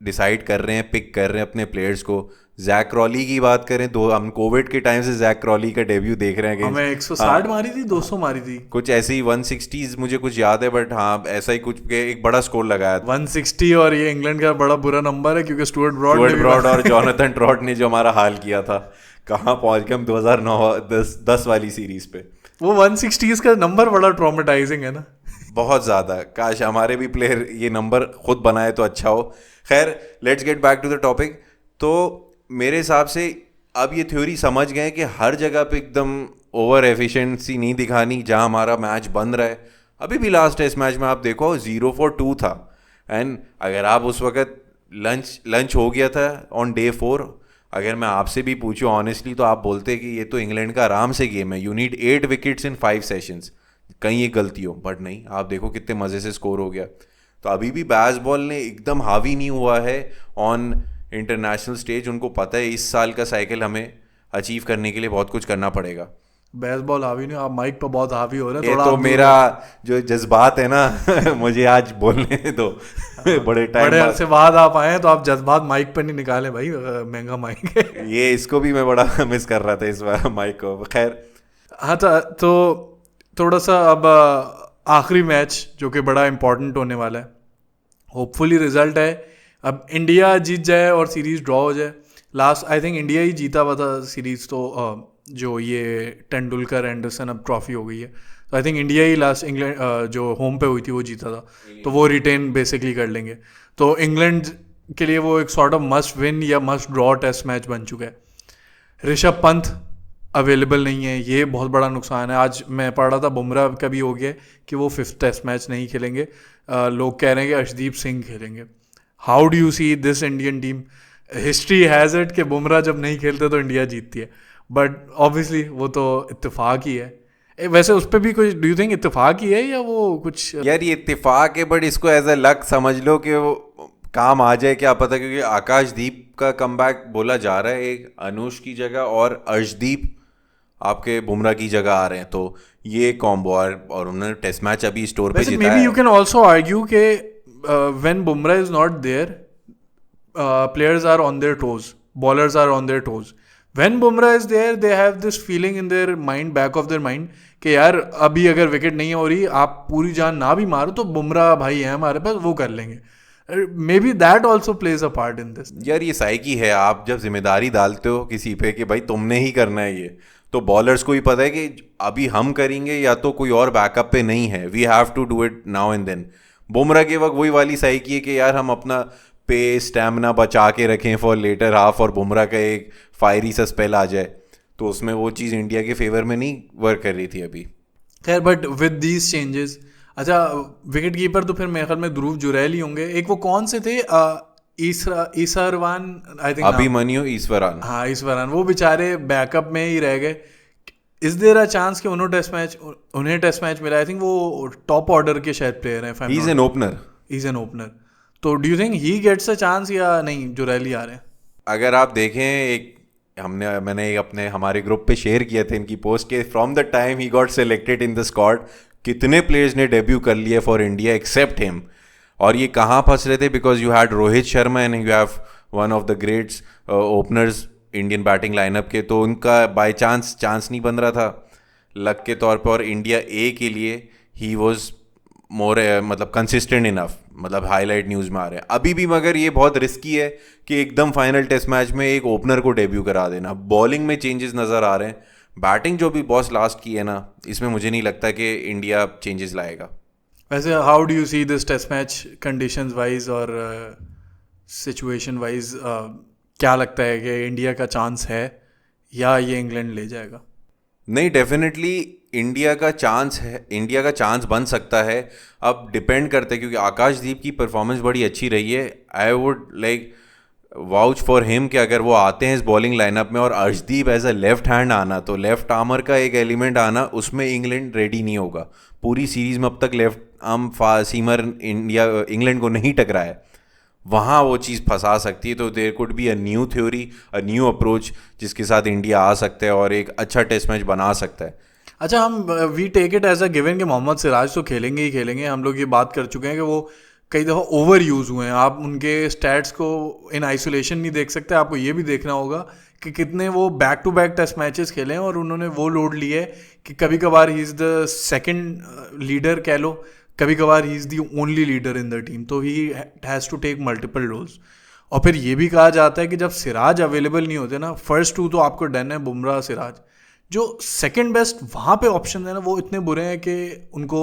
डिसाइड कर रहे हैं, पिक कर रहे हैं अपने प्लेयर्स को। जैक क्रॉली की बात करें तो हम कोविड के टाइम से जैक क्रॉली का डेब्यू देख रहे हैं। हमें 160 मारी थी, 200 मारी थी, कुछ ऐसी 160 मुझे कुछ याद है, बट हाँ ऐसा ही कुछ के एक बड़ा स्कोर लगाया था 160। और ये इंग्लैंड का बड़ा बुरा नंबर है क्योंकि स्टुअर्ट ब्रॉड और जोनाथन ट्रॉट ने जो हमारा हाल किया था, कहाँ पहुंच गए हम 2009-10 वाली सीरीज पे। वो 160 का नंबर बड़ा ट्रॉमेटाइजिंग है ना, बहुत ज़्यादा। काश हमारे भी प्लेयर ये नंबर खुद बनाए तो अच्छा हो। खैर let's get back to the topic. तो मेरे हिसाब से अब ये थ्योरी समझ गए कि हर जगह पे एकदम ओवर एफिशिएंसी नहीं दिखानी। जहाँ हमारा मैच बन रहा है, अभी भी लास्ट टेस्ट मैच में आप देखो 0-4-2 था, एंड अगर आप उस वक्त लंच हो गया था ऑन डे 4, अगर मैं आपसे भी पूछूं ऑनेस्टली तो आप बोलते कि ये तो इंग्लैंड का आराम से गेम है, you need 8 wickets in 5 sessions, कहीं ये गलती हो। बट नहीं, आप देखो कितने मज़े से स्कोर हो गया। तो अभी भी बेसबॉल ने एकदम हावी नहीं हुआ है ऑन इंटरनेशनल स्टेज। उनको पता है इस साल का साइकिल हमें अचीव करने के लिए बहुत कुछ करना पड़ेगा। बेसबॉल हावी नहीं, आप माइक पर बहुत हावी हो रहे हैं। ये तो मेरा जो जज्बात है ना मुझे आज बोलने दो बड़े अरसे बाद आप आए तो आप जज्बात माइक पर नहीं निकाले भाई, महंगा माइक है ये इसको भी मैं बड़ा मिस कर रहा था इस बार माइक को। खैर हाँ तो थोड़ा सा अब आखिरी मैच जो कि बड़ा इम्पोर्टेंट होने वाला है, होपफुली रिजल्ट है, अब इंडिया जीत जाए और सीरीज़ ड्रॉ हो जाए। लास्ट आई थिंक इंडिया ही जीता हुआ था सीरीज़, तो जो ये तेंदुलकर एंडरसन अब ट्रॉफी हो गई है, तो I think India he last England जो होम पे हुई थी वो जीता था, तो वो रिटेन बेसिकली कर लेंगे। तो इंग्लैंड के लिए वो एक सॉर्ट ऑफ मस्ट विन या मस्ट ड्रॉ टेस्ट मैच बन चुका है। ऋषभ पंत अवेलेबल नहीं है, ये बहुत बड़ा नुकसान है। आज मैं पढ़ रहा था बुमराह का भी हो गया कि वो 5th टेस्ट मैच नहीं खेलेंगे। लोग कह रहे हैं कि अर्शदीप सिंह खेलेंगे। How do you see this Indian team? History has it कि बुमराह जब नहीं खेलते तो इंडिया जीतती है, बट ऑब्वियसली वो तो इत्तेफाक ही है। वैसे उस पर भी कुछ डू यू थिंक इत्तेफाक ही है या वो कुछ? यार ये इत्तेफाक है, बट इसको एज अ लक समझ लो कि वो काम आ जाए, क्या पता, क्योंकि आकाशदीप का कमबैक बोला जा रहा है एक अनुष की जगह, और अर्शदीप आपके बुमराह की जगह आ रहे हैं, तो ये कॉम्बो। और उन्होंने टेस्ट मैच अभी स्टोर पे जीता है। May be you can also argue के when Bumrah is not there, players are on their toes, bowlers are on their toes. When Bumrah is there, they have this feeling in their mind, back of their mind, कि यार अभी अगर wicket नहीं हो रही, आप पूरी जान ना भी मारो तो बुमराह भाई है हमारे पास, वो कर लेंगे। May be that also plays a part in this. यार ये साइकी है, आप जब जिम्मेदारी डालते हो किसी पे कि भाई तुमने ही करना है ये, तो बॉलर्स को ही पता है कि अभी हम करेंगे या तो कोई और बैकअप पे नहीं है, we have to do it now and then. Bumrah के वक्त वही वाली साइकी है कि यार हम अपना पे स्टैमिना बचा के रखें फॉर लेटर हाफ, और बुमराह का एक फायरी सा स्पेल आ जाए, तो उसमें वो चीज़ इंडिया के फेवर में नहीं वर्क कर रही थी अभी। खैर, बट विद दीज चेंजेस, अच्छा विकेट कीपर तो फिर मेरे ख्याल में ध्रुव जुरैल ही होंगे। एक वो कौन से थे, ईसरवान आई थिंक, अभिमन्यु ईश्वरान। हाँ ईश्वरान, वो बेचारे बैकअप में ही रह गए। इज देयर अ चांस कि उन्हें टेस्ट मैच मिला? आई थिंक वो टॉप ऑर्डर के शायद प्लेयर हैं। He is an opener. He is an opener, तो do you think he gets a chance या नहीं? जुरैली आ रहे हैं। अगर आप देखें, मैंने अपने हमारे ग्रुप पे शेयर किया था इनकी पोस्ट के, from the time he got selected in the squad कितने प्लेयर्स ने डेब्यू कर लिया फॉर इंडिया एक्सेप्ट हिम। और ये कहाँ फंस रहे थे? Because you had Rohit Sharma and you have one of the greats openers Indian batting lineup के, तो उनका बाय चांस नहीं बन रहा था लक के तौर पर। और इंडिया ए के लिए ही वॉज मोर मतलब कंसिस्टेंट इनफ, मतलब हाईलाइट न्यूज़ में आ रहे हैं अभी भी। मगर ये बहुत रिस्की है कि एकदम फाइनल टेस्ट मैच में एक ओपनर को डेब्यू करा देना। बॉलिंग में चेंजेस नज़र आ रहे हैं, बैटिंग जो भी बॉस लास्ट की है ना, इसमें मुझे नहीं लगता कि इंडिया चेंजेस लाएगा। वैसे how do you see this test match conditions wise और सिचुएशन वाइज? क्या लगता है कि इंडिया का चांस है या ये इंग्लैंड ले जाएगा? नहीं, डेफिनेटली इंडिया का चांस है, इंडिया का चांस बन सकता है। अब डिपेंड करता है, क्योंकि आकाशदीप की परफॉर्मेंस बड़ी अच्छी रही है। I would like vouch for him कि अगर वो आते हैं इस बॉलिंग लाइनअप में, और Arshdeep as a left hand आना, तो लेफ्ट आर्मर का एक एलिमेंट आना, उसमें इंग्लैंड रेडी नहीं होगा। पूरी सीरीज में अब तक लेफ्ट आर्म सीमर इंग्लैंड को नहीं टकरा है, वहाँ वो चीज़ फंसा सकती है। तो there could be a new theory, a new approach जिसके साथ इंडिया आ सकता है और एक अच्छा टेस्ट मैच बना सकता है। अच्छा, हम we take it as a given कि मोहम्मद सिराज तो खेलेंगे ही खेलेंगे। हम लोग ये बात कर चुके हैं कि वो कई दफ़ा ओवर यूज़ हुए हैं। आप उनके स्टैट्स को इन आइसोलेशन नहीं देख सकते, आपको ये भी देखना होगा कि कितने वो back to back test matches खेले हैं, और उन्होंने वो लोड लिए है कि कभी कभार he is the second leader कह लो, कभी कभार he is the only leader in the team, तो he has to take multiple roles. और फिर ये भी कहा जाता है कि जब सिराज अवेलेबल नहीं होते ना, फर्स्ट 2 तो आपको डन है, बुमराह सिराज, जो सेकंड बेस्ट वहाँ पे ऑप्शन है ना, वो इतने बुरे हैं कि उनको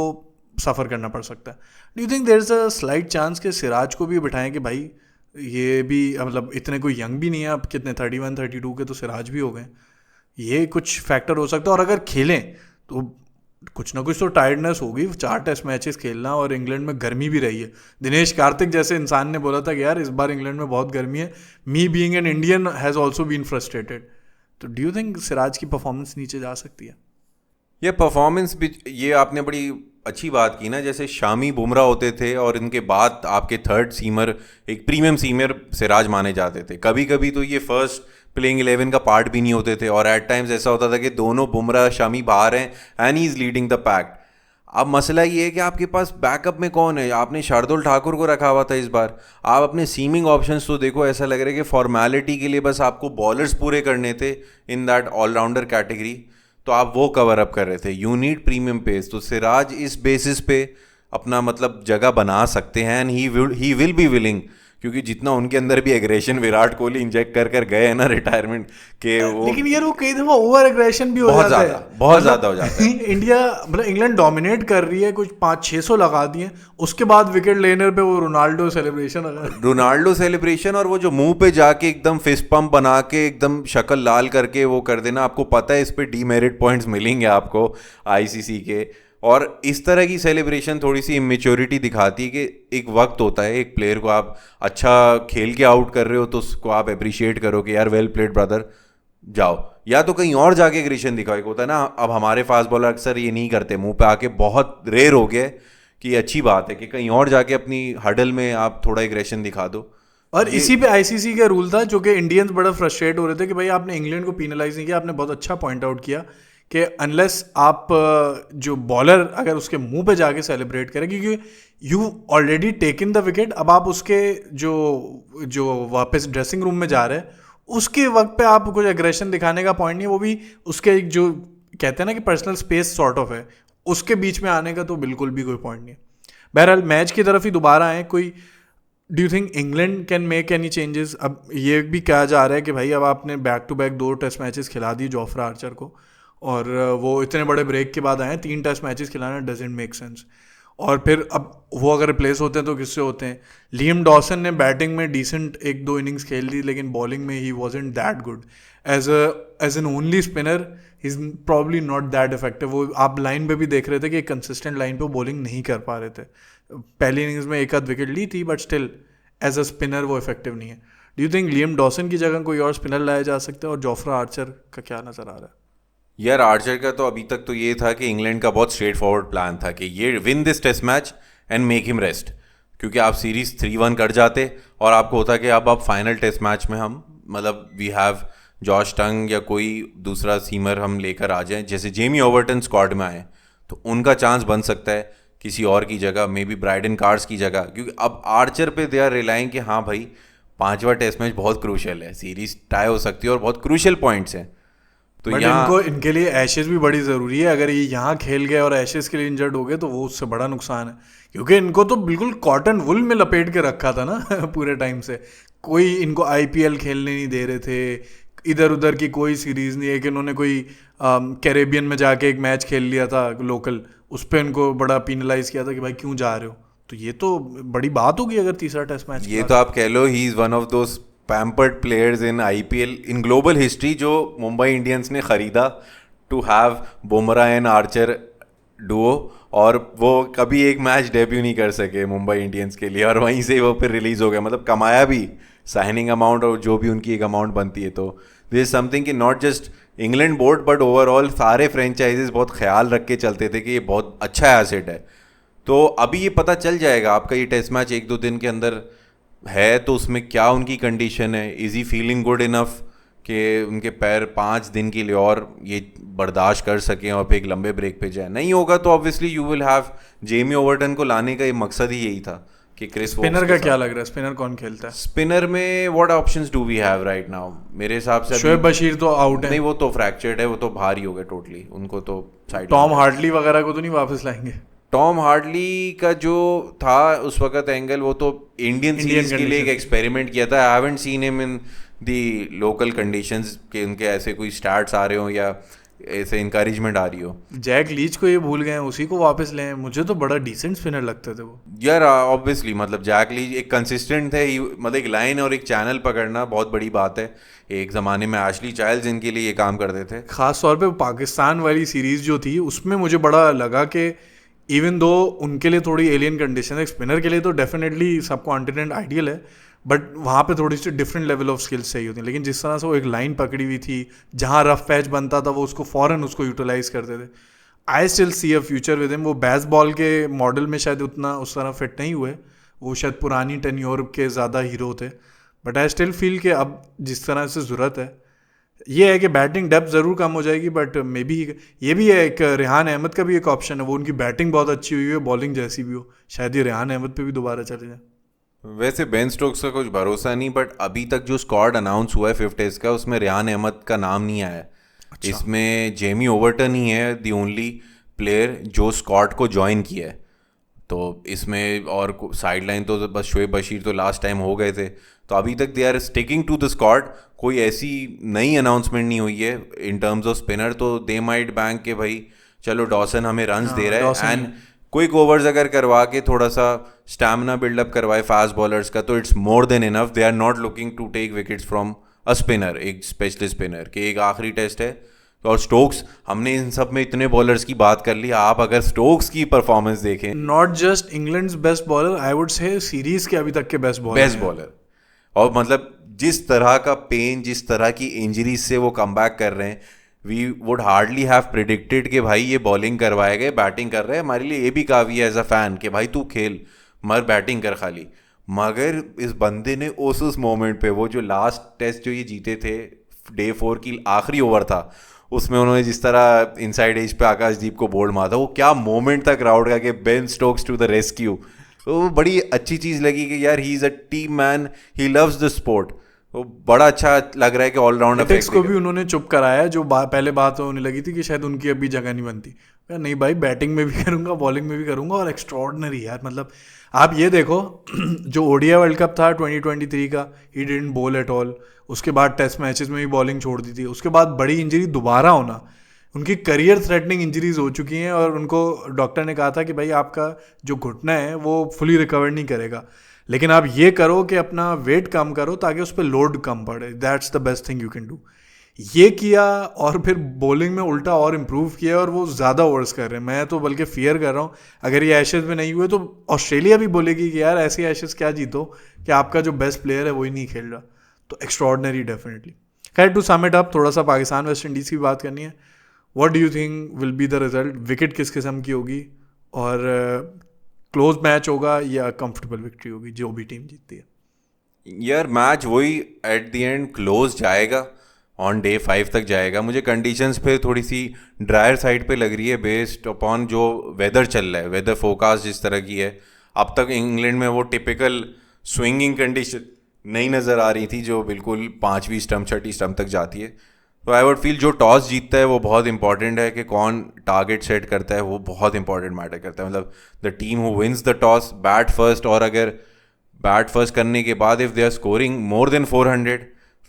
सफ़र करना पड़ सकता है। Do you think there is a slight chance कि सिराज को भी बिठाएं कि भाई ये भी, मतलब इतने कोई यंग भी नहीं है, अब कितने 31-32 के तो सिराज भी हो गए, ये कुछ फैक्टर हो सकता है। और अगर खेलें तो कुछ ना कुछ तो टायर्डनेस होगी, 4 टेस्ट मैचेस खेलना, और इंग्लैंड में गर्मी भी रही है। दिनेश कार्तिक जैसे इंसान ने बोला था कि यार इस बार इंग्लैंड में बहुत गर्मी है, me being an Indian has also been frustrated. तो डू यू थिंक सिराज की परफॉर्मेंस नीचे जा सकती है? ये परफॉर्मेंस भी, ये आपने बड़ी अच्छी बात की ना, जैसे शामी बुमराह होते थे और इनके बाद आपके थर्ड सीमर, एक प्रीमियम सीमर सिराज माने जाते थे। कभी कभी तो ये फर्स्ट प्लेइंग 11 का पार्ट भी नहीं होते थे, और एट टाइम्स ऐसा होता था कि दोनों बुमराह शामी बाहर हैं and he is leading the pack. अब मसला ये है कि आपके पास बैकअप में कौन है? आपने शार्दुल ठाकुर को रखा हुआ था इस बार। आप अपने सीमिंग ऑप्शंस तो देखो, ऐसा लग रहा है कि फॉर्मेलिटी के लिए बस आपको बॉलर्स पूरे करने थे इन दैट ऑलराउंडर कैटेगरी। तो आप वो कवर अप कर रहे थे. You need premium pace. तो सिराज इस बेसिस पे अपना मतलब जगह बना सकते हैं, and he will be willing, क्योंकि जितना उनके अंदर भी एग्रेशन विराट कोहली इंजेक्ट कर गए हैं ना रिटायरमेंट के, वो लेकिन यार वो कई दफा ओवर एग्रेशन भी हो बहुत जाता है, ज़्यादा, बहुत ज़्यादा हो जाता है. इंडिया मतलब इंग्लैंड डोमिनेट कर रही है, कुछ 500-600 लगा दिए, उसके बाद विकेट लेने पे वो रोनाल्डो सेलिब्रेशन और वो जो मुंह पे जाके एकदम फिस्ट पंप बना के एकदम शक्ल लाल करके वो कर देना, आपको पता है इस पे डीमेरिट पॉइंट्स मिलेंगे आपको आईसीसी के. और इस तरह की सेलिब्रेशन थोड़ी सी इमेच्योरिटी दिखाती है कि एक वक्त होता है, एक प्लेयर को आप अच्छा खेल के आउट कर रहे हो तो उसको आप अप्रिशिएट करो कि यार वेल प्लेड ब्रदर, जाओ. या तो कहीं और जाके एग्रेशन दिखाओ. एक होता है ना, अब हमारे फास्ट बॉलर अक्सर ये नहीं करते, मुंह पे आके बहुत रेयर हो गया कि ये अच्छी बात है कि कहीं और जाके अपनी हडल में आप थोड़ा एग्रेशन दिखा दो. और इसी पे आईसीसी का रूल था, जो कि इंडियंस बड़ा फ्रस्ट्रेट हो रहे थे कि भाई आपने इंग्लैंड को पीनलाइज नहीं किया. आपने बहुत अच्छा पॉइंट आउट किया कि अनलेस आप जो बॉलर अगर उसके मुंह पे जाके सेलिब्रेट करें, क्योंकि you already taken the wicket, अब आप उसके जो वापस ड्रेसिंग रूम में जा रहे हैं उसके वक्त पे आप कुछ एग्रेशन दिखाने का पॉइंट नहीं है. वो भी उसके एक जो कहते हैं ना कि पर्सनल स्पेस सॉर्ट ऑफ है, उसके बीच में आने का तो बिल्कुल भी कोई पॉइंट नहीं है. बहरहाल मैच की तरफ ही दोबारा आए. कोई do you think England can make any changes? अब ये भी कहा जा रहा है कि भाई अब आपने back to back 2 test matches खिला दिए जोफ्रा आर्चर को, और वो इतने बड़े ब्रेक के बाद आए हैं, 3 टेस्ट मैचेस खिलाना डजंट मेक सेंस. और फिर अब वो अगर रिप्लेस होते हैं तो किससे होते हैं? लियम डॉसन ने बैटिंग में डिसेंट 1-2 इनिंग्स खेल दी, लेकिन बॉलिंग में ही wasn't that good. As an only spinner he is probably not that effective. वो आप लाइन पे भी देख रहे थे कि कंसिस्टेंट लाइन पे बॉलिंग नहीं कर पा रहे थे. पहली इनिंग्स में एक आध विकेट ली थी, but still as a spinner वो इफेक्टिव नहीं है. Do you think Liam Dawson की जगह कोई और स्पिनर लाया जा सकता है? और जोफ्रा आर्चर का क्या नज़र आ रहा है? यार आर्चर का तो अभी तक तो ये था कि इंग्लैंड का बहुत स्ट्रेट फॉरवर्ड प्लान था कि ये win this test match and make him rest, क्योंकि आप सीरीज 3-1 कर जाते और आपको होता कि अब फाइनल टेस्ट मैच में हम मतलब वी हैव जॉश टंग या कोई दूसरा सीमर हम लेकर आ जाएं, जैसे जेमी ओवर्टन स्क्वाड में आए तो उनका चांस बन सकता है किसी और की जगह, मे बी ब्राइडन कार्ड्स की जगह, क्योंकि अब आर्चर पे दे आर रिलाइंग कि हाँ भाई 5वां टेस्ट मैच बहुत क्रूशियल है, सीरीज टाई हो सकती है और बहुत क्रूशियल पॉइंट्स हैं. तो बट इनके लिए एशेज भी बड़ी ज़रूरी है. अगर ये यहाँ खेल गए और एशेज के लिए इंजर्ड हो गए तो वो उससे बड़ा नुकसान है, क्योंकि इनको तो बिल्कुल कॉटन वुल में लपेट के रखा था ना पूरे टाइम से. कोई इनको आईपीएल खेलने नहीं दे रहे थे, इधर उधर की कोई सीरीज़ नहीं है कि इन्होंने कोई कैरेबियन में जाके एक मैच खेल लिया था लोकल, उस पर इनको बड़ा पीनलाइज किया था कि भाई क्यों जा रहे हो. तो ये तो बड़ी बात होगी अगर तीसरा टेस्ट मैच. ये तो आप कह लो he is one of those pampered players in IPL in global history, जो मुंबई इंडियंस ने ख़रीदा to have Bumrah and Archer duo, और वो कभी एक मैच डेब्यू नहीं कर सके मुंबई इंडियंस के लिए, और वहीं से वो फिर रिलीज़ हो गया. मतलब कमाया भी साइनिंग अमाउंट और जो भी उनकी एक अमाउंट बनती है. तो दिस इज समथिंग कि not just England board but overall सारे फ्रेंचाइजीज बहुत ख्याल रख के चलते थे कि ये बहुत अच्छा एसेट है. तो अभी ये पता चल जाएगा आपका ये टेस्ट मैच 1-2 दिन के अंदर है तो उसमें क्या उनकी कंडीशन है. Is he feeling good enough कि उनके पैर 5 दिन के लिए और ये बर्दाश्त कर सकें और फिर एक लंबे ब्रेक पे जाए. नहीं होगा तो obviously you will have Jamie Overton को लाने का ये मकसद ही यही था कि क्रिस. स्पिनर का क्या लग रहा है? स्पिनर कौन खेलता है? स्पिनर में what options do we have right now? मेरे हिसाब से शोएब बशीर तो आउट है. नहीं, वो तो फ्रैक्चर्ड है, वो तो बाहर ही हो गया टोटली. उनको तो साइड. टॉम हार्डली वगैरह को तो नहीं वापस लाएंगे? टॉम हार्डली का जो था उस वक्त एंगल, वो तो इंडियन सीरीज के लिए एक एक्सपेरिमेंट किया था. I haven't seen him in the local conditions कि उनके ऐसे कोई स्टार्ट्स आ रहे हो या ऐसे इंकरेजमेंट आ रही हो. जैक लीच को ये भूल गए, उसी को वापस लें. मुझे तो बड़ा डिसेंट स्पिनर लगते थे वो. यार ऑब्वियसली मतलब जैक लीच एक कंसिस्टेंट थे, मतलब एक लाइन और एक चैनल पकड़ना बहुत बड़ी बात है. एक ज़माने में एशली चाइल्ड्स इनके लिए ये काम करते थे. ख़ास तौर पे पाकिस्तान वाली सीरीज़ जो थी उसमें मुझे बड़ा लगा कि इवन दो उनके लिए थोड़ी एलियन कंडीशन है, स्पिनर के लिए तो डेफिनेटली सब कॉन्टिनेंट आइडियल है, बट वहाँ पे थोड़ी सी डिफरेंट लेवल ऑफ स्किल्स चाहिए होती है. लेकिन जिस तरह से वो एक लाइन पकड़ी हुई थी, जहाँ रफ पैच बनता था वो उसको फ़ौरन उसको यूटिलाइज करते थे. I still see a future with him. वो बेसबॉल के मॉडल में शायद उतना उस तरह फिट नहीं हुए, वो शायद पुरानी टेन्योर के ज़्यादा हीरो थे, बट आई स्टिल फील कि अब जिस तरह से ज़रूरत है, ये है कि बैटिंग डेप्थ ज़रूर कम हो जाएगी, बट मे बी ये भी है एक रेहान अहमद का भी एक ऑप्शन है. वो उनकी बैटिंग बहुत अच्छी हुई है, बॉलिंग जैसी भी हो, शायद ये रेहान अहमद पे भी दोबारा चले जाए. वैसे बेन स्टोक्स का कुछ भरोसा नहीं, बट अभी तक जो स्क्वाड अनाउंस हुआ है 5 टेस्ट का, उसमें रेहान अहमद का नाम नहीं आया है. इसमें जेमी ओवर्टन ही है द ओनली प्लेयर जो स्कॉट को ज्वाइन किया है। तो इसमें और साइड लाइन तो बस शोएब बशीर तो लास्ट टाइम हो गए थे, तो अभी तक they are sticking to the squad. कोई ऐसी नई अनाउंसमेंट नहीं हुई है इन टर्म्स ऑफ स्पिनर, तो दे माइट बैंक के भाई चलो डॉसन हमें रन्स दे रहा है एंड क्विक ओवर्स अगर करवा के थोड़ा सा स्टैमिना बिल्डअप करवाए फास्ट बॉलर्स का तो it's more than enough. They are not looking to take wickets from a spinner, एक स्पेशलिस्ट स्पिनर के एक आखिरी टेस्ट है। और स्टोक्स, हमने इन सब में इतने बॉलर्स की बात कर ली, आप अगर स्टोक्स की परफॉर्मेंस देखें, not just England's best bowler, I would say series के अभी तक के बेस्ट बॉलर। और मतलब जिस तरह का पेन, जिस तरह की इंजरीज से वो कम बैक कर रहे हैं, we would hardly have predicted कि भाई ये बॉलिंग करवाए गए, बैटिंग कर रहे हैं। हमारे लिए ये भी काफ़ी है एज अ फैन कि भाई तू खेल मगर बैटिंग कर खाली। मगर इस बंदे ने उस मोमेंट पे, वो जो लास्ट टेस्ट जो ये जीते थे, डे 4 की आखिरी ओवर था, उसमें उन्होंने जिस तरह इनसाइड एज पे आकाशदीप को बोल्ड मारा था, वो क्या मोमेंट था क्राउड का कि Ben Stokes to the rescue. तो बड़ी अच्छी चीज़ लगी कि यार he is a team man, he loves the sport. तो बड़ा अच्छा लग रहा है कि ऑलराउंड एथिक्स को भी उन्होंने चुप कराया, जो पहले बात होने लगी थी कि शायद उनकी अभी जगह नहीं बनती। नहीं भाई, बैटिंग में भी करूंगा, बॉलिंग में भी करूंगा, और एक्स्ट्रॉर्डनरी यार। मतलब आप ये देखो जो ओडीआई वर्ल्ड कप था 2023 का, ही डिडंट बोल एट ऑल। उसके बाद टेस्ट मैचेस में भी बॉलिंग छोड़ दी थी। उसके बाद बड़ी इंजरी दोबारा होना, उनकी करियर थ्रेटनिंग इंजरीज हो चुकी हैं, और उनको डॉक्टर ने कहा था कि भाई आपका जो घुटना है वो फुली रिकवर नहीं करेगा, लेकिन आप ये करो कि अपना वेट कम करो ताकि उस पर लोड कम पड़े। That's the best thing you can do. ये किया और फिर बॉलिंग में उल्टा और इम्प्रूव किया, और वो ज़्यादा ओवर्स कर रहे हैं। मैं तो बल्कि फियर कर रहा हूँ अगर ये एशेज़ में नहीं हुए तो ऑस्ट्रेलिया भी बोलेगी कि यार ऐसे एशेज़ क्या जीतो कि आपका जो बेस्ट प्लेयर है वही नहीं खेल रहा। तो एक्स्ट्रॉर्डनरी डेफिनेटली। खैर, टू सम इट अप, थोड़ा सा पाकिस्तान वेस्ट इंडीज़ की बात करनी है। What do you think will be the result? Wicket किस किस्म की होगी, और क्लोज मैच होगा या कंफर्टेबल विक्ट्री होगी जो भी टीम जीतती है? यार मैच वही एट द एंड क्लोज जाएगा, ऑन डे 5 तक जाएगा। मुझे कंडीशंस पे थोड़ी सी ड्रायर साइड पे लग रही है बेस्ड अपॉन जो वेदर चल रहा है, वेदर फोरकास्ट जिस तरह की है। अब तक इंग्लैंड में वो टिपिकल स्विंगिंग कंडीशन नहीं नज़र आ रही थी जो बिल्कुल 5वीं स्टंप 6ठी स्टंप तक जाती है। तो आई वुड फील जो टॉस जीतता है वो बहुत इंपॉर्टेंट है, कि कौन टारगेट सेट करता है वो बहुत इंपॉर्टेंट मैटर करता है। मतलब the team who wins the toss bat first, और अगर बैट फर्स्ट करने के बाद if they are scoring more than 400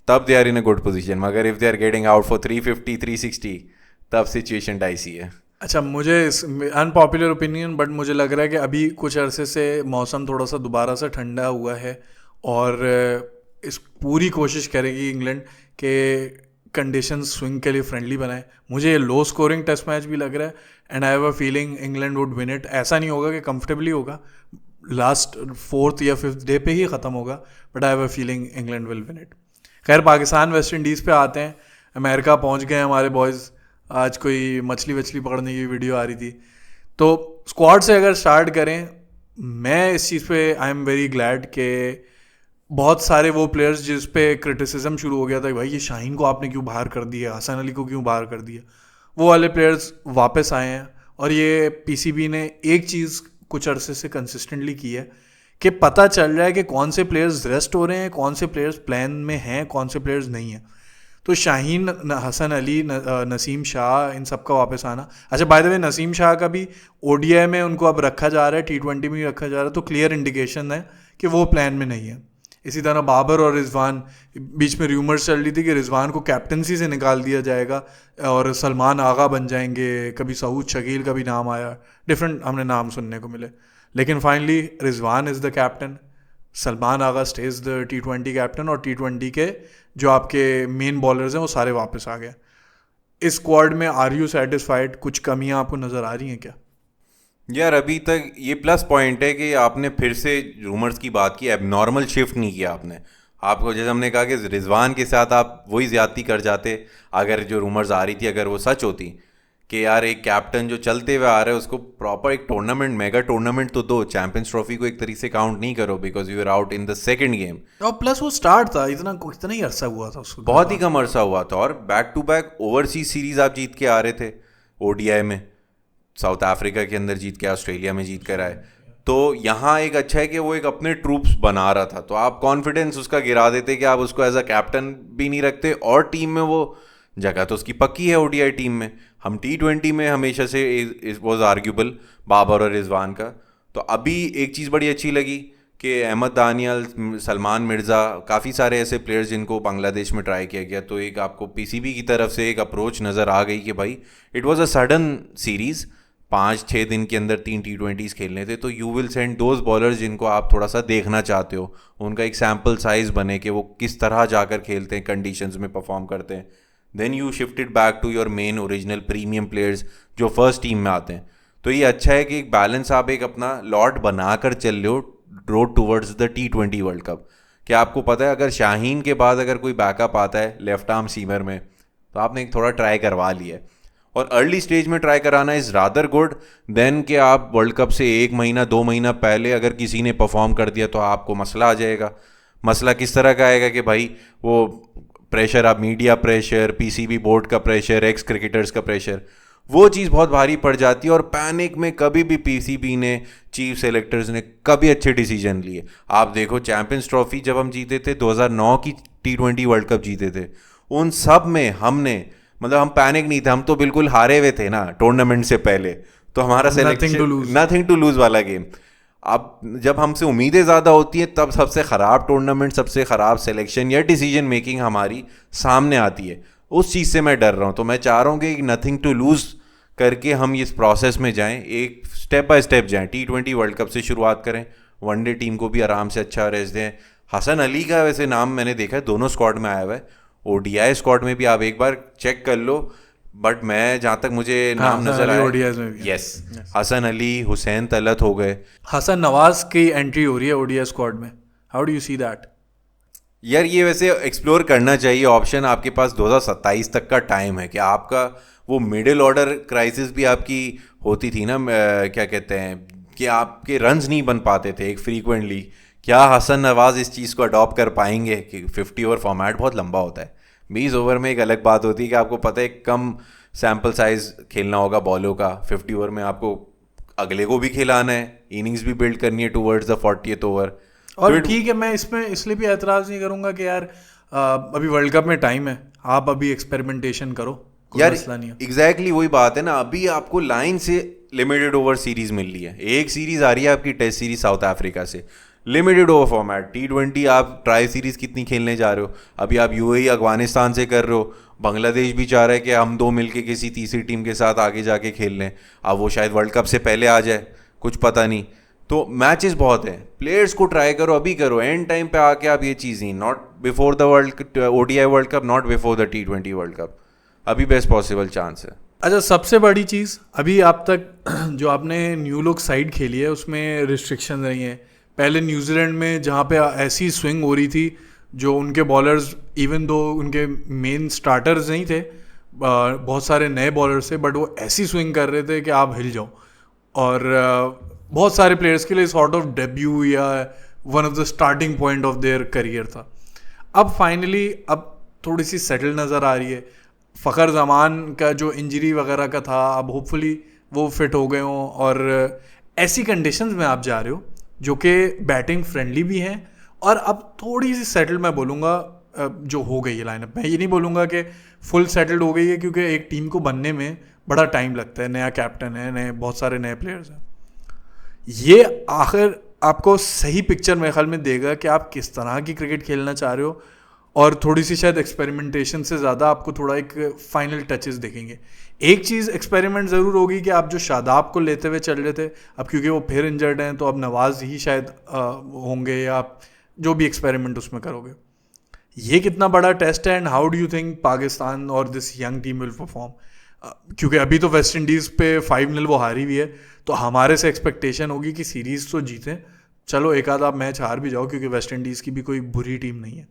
तब they are in a good position. मगर if they are getting out for 350 360 तब सिचुएशन डाइसी है। अच्छा, मुझे अनपॉपुलर ओपिनियन, बट मुझे लग रहा है कि अभी कुछ अरसे से मौसम थोड़ा सा दोबारा से ठंडा हुआ है, और इस पूरी कोशिश करेगी इंग्लैंड के कंडीशंस स्विंग के लिए फ्रेंडली बनाए। मुझे ये लो स्कोरिंग टेस्ट मैच भी लग रहा है, and I have a feeling England would win it. ऐसा नहीं होगा कि कंफर्टेबली होगा, लास्ट 4th या 5th डे पे ही ख़त्म होगा, but I have a feeling England will win it. खैर, पाकिस्तान वेस्ट इंडीज़ पे आते हैं। अमेरिका पहुंच गए हमारे बॉयज़। आज कोई मछली वछली पकड़ने की वीडियो आ रही थी। तो स्क्वाड से अगर स्टार्ट करें, मैं इस चीज़ पे आई एम वेरी ग्लैड कि बहुत सारे वो प्लेयर्स जिस पे क्रिटिसिज्म शुरू हो गया था कि भाई ये शाहीन को आपने क्यों बाहर कर दिया, हसन अली को क्यों बाहर कर दिया, वो वाले प्लेयर्स वापस आए हैं। और ये पीसीबी ने एक चीज़ कुछ अरसे से कंसिस्टेंटली की है कि पता चल रहा है कि कौन से प्लेयर्स रेस्ट हो रहे हैं, कौन से प्लेयर्स प्लान में हैं, कौन से प्लेयर्स नहीं हैं। तो शाहीन, हसन अली, नसीम शाह, इन सब का वापस आना। अच्छा, by the way, Naseem Shah का भी ओडीआई में उनको अब रखा जा रहा है, T20 में भी रखा जा रहा है, तो क्लियर इंडिकेशन है कि वो प्लान में नहीं है। इसी तरह बाबर और रिजवान, बीच में र्यूमर्स चल रही थी कि रिजवान को कैप्टनसी से निकाल दिया जाएगा और सलमान आगा बन जाएंगे। कभी सऊद शकील का भी नाम आया, डिफरेंट हमने नाम सुनने को मिले, लेकिन finally Rizwan is the captain, Salman Agha stays the T20 captain, और T20 के जो आपके मेन बॉलर्स हैं वो सारे वापस आ गए। इस स्क्वाड में आर यू सेटिस्फाइड? कुछ कमियां आपको नज़र आ रही हैं क्या? यार अभी तक ये प्लस पॉइंट है कि आपने फिर से रूमर्स की बात की, एबनॉर्मल शिफ्ट नहीं किया आपने। आपको जैसे हमने कहा कि रिजवान के साथ आप वही ज्यादती कर जाते अगर जो रूमर्स आ रही थी अगर वो सच होती, कि यार एक कैप्टन जो चलते हुए आ रहा है उसको प्रॉपर एक टूर्नामेंट, मेगा टूर्नामेंट तो दो। चैंपियंस ट्रॉफी को एक तरीके से काउंट नहीं करो because you are out in the second game. और प्लस वो स्टार्ट था, इतना ही अरसा हुआ था उसको, बहुत ही कम अरसा हुआ था, और back to back overseas series आप जीत के आ रहे थे। ओडीआई में साउथ अफ्रीका के अंदर जीत के, ऑस्ट्रेलिया में जीत कर आए। तो यहाँ एक अच्छा है कि वो एक अपने ट्रूप्स बना रहा था, तो आप कॉन्फिडेंस उसका गिरा देते कि आप उसको एज अ कैप्टन भी नहीं रखते, और टीम में वो जगह तो उसकी पक्की है ओडीआई टीम में। हम T20 में हमेशा से इट वॉज आर्ग्यूबल बाबर और रिजवान का। तो अभी एक चीज़ बड़ी अच्छी लगी कि अहमद दानियल, सलमान मिर्ज़ा, काफ़ी सारे ऐसे प्लेयर्स जिनको बांग्लादेश में ट्राई किया गया, तो एक आपको पीसीबी की तरफ से एक अप्रोच नज़र आ गई कि भाई it was a sudden series, 5-6 दिन के अंदर 3 T20s खेलने थे, तो you will send those bowlers जिनको आप थोड़ा सा देखना चाहते हो, उनका एक सैम्पल साइज़ बने कि वो किस तरह जाकर खेलते हैं, कंडीशंस में परफॉर्म करते हैं। Then you shifted back to your main original premium players जो फर्स्ट टीम में आते हैं। तो ये अच्छा है कि एक बैलेंस आप एक अपना लॉट बना कर चल रहे हो road towards the T20 world cup. क्या आपको पता है अगर शाहीन के बाद अगर कोई बैकअप आता है लेफ्ट आर्म सीमर में, तो आपने एक थोड़ा ट्राई करवा लिया है। और अर्ली स्टेज में ट्राई कराना इज़ रादर गुड देन कि आप वर्ल्ड कप से 1 महीना 2 महीना पहले अगर किसी ने परफॉर्म कर दिया तो आपको मसला आ जाएगा। मसला किस तरह का आएगा कि भाई वो प्रेशर, आप मीडिया प्रेशर, पीसीबी बोर्ड का प्रेशर, एक्स क्रिकेटर्स का प्रेशर, वो चीज़ बहुत भारी पड़ जाती है। और पैनिक में कभी भी पीसीबी ने, चीफ सेलेक्टर्स ने कभी अच्छे डिसीजन लिए। आप देखो चैंपियंस ट्रॉफी जब हम जीते थे, 2009 की T20 वर्ल्ड कप जीते थे, उन सब में हमने मतलब हम पैनिक नहीं थे, हम तो बिल्कुल हारे हुए थे ना टूर्नामेंट से पहले, तो हमारा सिलेक्शन नथिंग टू लूज वाला गेम। अब जब हमसे उम्मीदें ज़्यादा होती हैं तब सबसे ख़राब टूर्नामेंट, सबसे ख़राब सिलेक्शन या डिसीजन मेकिंग हमारी सामने आती है। उस चीज़ से मैं डर रहा हूँ। तो मैं चाह रहा हूँ कि नथिंग टू लूज़ करके हम इस प्रोसेस में जाएं, एक स्टेप बाय स्टेप जाएं। T20 वर्ल्ड कप से शुरुआत करें, वनडे टीम को भी आराम से अच्छा रेस्ट दें। हसन अली का वैसे नाम मैंने देखा है दोनों स्क्वाड में आया हुआ है, ODI स्क्वाड में भी आप एक बार चेक कर लो, बट मैं जहाँ तक मुझे नाम नजर आया, यस, हसन अली, हुसैन तलत हो गए, हसन नवाज की एंट्री हो रही है ODI स्क्वाड में। How do you see that? यार ये वैसे एक्सप्लोर करना चाहिए ऑप्शन। आपके पास 2027 तक का टाइम है कि आपका वो मिडिल ऑर्डर क्राइसिस भी आपकी होती थी ना, क्या कहते हैं कि आपके रन्स नहीं बन पाते थे एक फ्रीक्वेंटली। क्या हसन नवाज इस चीज़ को अडॉप्ट कर पाएंगे कि 50 ओवर फॉर्मेट बहुत लंबा होता है, 20 ओवर में एक अलग बात होती है कि आपको पता है कम सैम्पल साइज खेलना होगा बॉलों का। 50 ओवर में आपको अगले को भी खिलाना है, इनिंग्स भी बिल्ड करनी है टूवर्ड्स द 40th ओवर। और ठीक है, मैं इसमें इसलिए भी एतराज़ नहीं करूँगा कि यार अभी वर्ल्ड कप में टाइम है, आप अभी एक्सपेरिमेंटेशन करो, यार एग्जैक्टली वही बात है ना। अभी आपको लाइन से लिमिटेड ओवर सीरीज मिल रही है, एक सीरीज आ रही है आपकी टेस्ट सीरीज साउथ अफ्रीका से, लिमिटेड ओवर फॉर्मेट। T20 आप ट्राई सीरीज कितनी खेलने जा रहे हो? अभी आप UAE अफगानिस्तान से कर रहे हो, बांग्लादेश भी चाह रहा है कि हम दो मिलके किसी तीसरी टीम के साथ आगे जाके खेल लें। अब वो शायद वर्ल्ड कप से पहले आ जाए, कुछ पता नहीं। तो मैचेस बहुत हैं, प्लेयर्स को ट्राई करो, अभी करो, एंड टाइम पे आके आप ये चीज़ नहीं, not before the ODI World cup, not before the T20 world cup, अभी बेस्ट पॉसिबल चांस है। अच्छा, सबसे बड़ी चीज़ अभी आप तक जो आपने न्यू लुक साइड खेली है उसमें रिस्ट्रिक्शन रही हैं। पहले न्यूजीलैंड में जहाँ पे ऐसी स्विंग हो रही थी, जो उनके बॉलर्स इवन दो उनके मेन स्टार्टर्स नहीं थे, बहुत सारे नए बॉलर्स थे, बट वो ऐसी स्विंग कर रहे थे कि आप हिल जाओ। और बहुत सारे प्लेयर्स के लिए सॉर्ट ऑफ डेब्यू या one of the starting point of their career था। अब फाइनली अब थोड़ी सी सेटल नज़र आ रही है। फ़खर जमान का जो इंजरी वगैरह का था, अब होपफुली वो फिट हो गए हों, और ऐसी कंडीशंस में आप जा रहे हो जो कि बैटिंग फ्रेंडली भी हैं, और अब थोड़ी सी सेटल मैं बोलूँगा जो हो गई है लाइनअप। मैं ये नहीं बोलूँगा कि फुल सेटल्ड हो गई है, क्योंकि एक टीम को बनने में बड़ा टाइम लगता है, नया कैप्टन है, नए बहुत सारे नए प्लेयर्स हैं। ये आखिर आपको सही पिक्चर मेरे ख्याल में देगा कि आप किस तरह की क्रिकेट खेलना चाह रहे हो, और थोड़ी सी शायद एक्सपेरिमेंटेशन से ज़्यादा आपको थोड़ा एक फाइनल टचेस देखेंगे। एक चीज़ एक्सपेरिमेंट ज़रूर होगी कि आप जो शादाब को लेते हुए चल रहे थे, अब क्योंकि वो फिर इंजर्ड हैं तो अब नवाज ही शायद होंगे, या आप जो भी एक्सपेरिमेंट उसमें करोगे। ये कितना बड़ा टेस्ट है, and how do you think Pakistan और this young team will perform? क्योंकि अभी तो वेस्ट इंडीज़ पे 5-0 वो हारी हुई है, तो हमारे से एक्सपेक्टेशन होगी कि सीरीज़ तो जीतें, चलो एक आध आप मैच हार भी जाओ, क्योंकि वेस्ट इंडीज़ की भी कोई बुरी टीम नहीं है।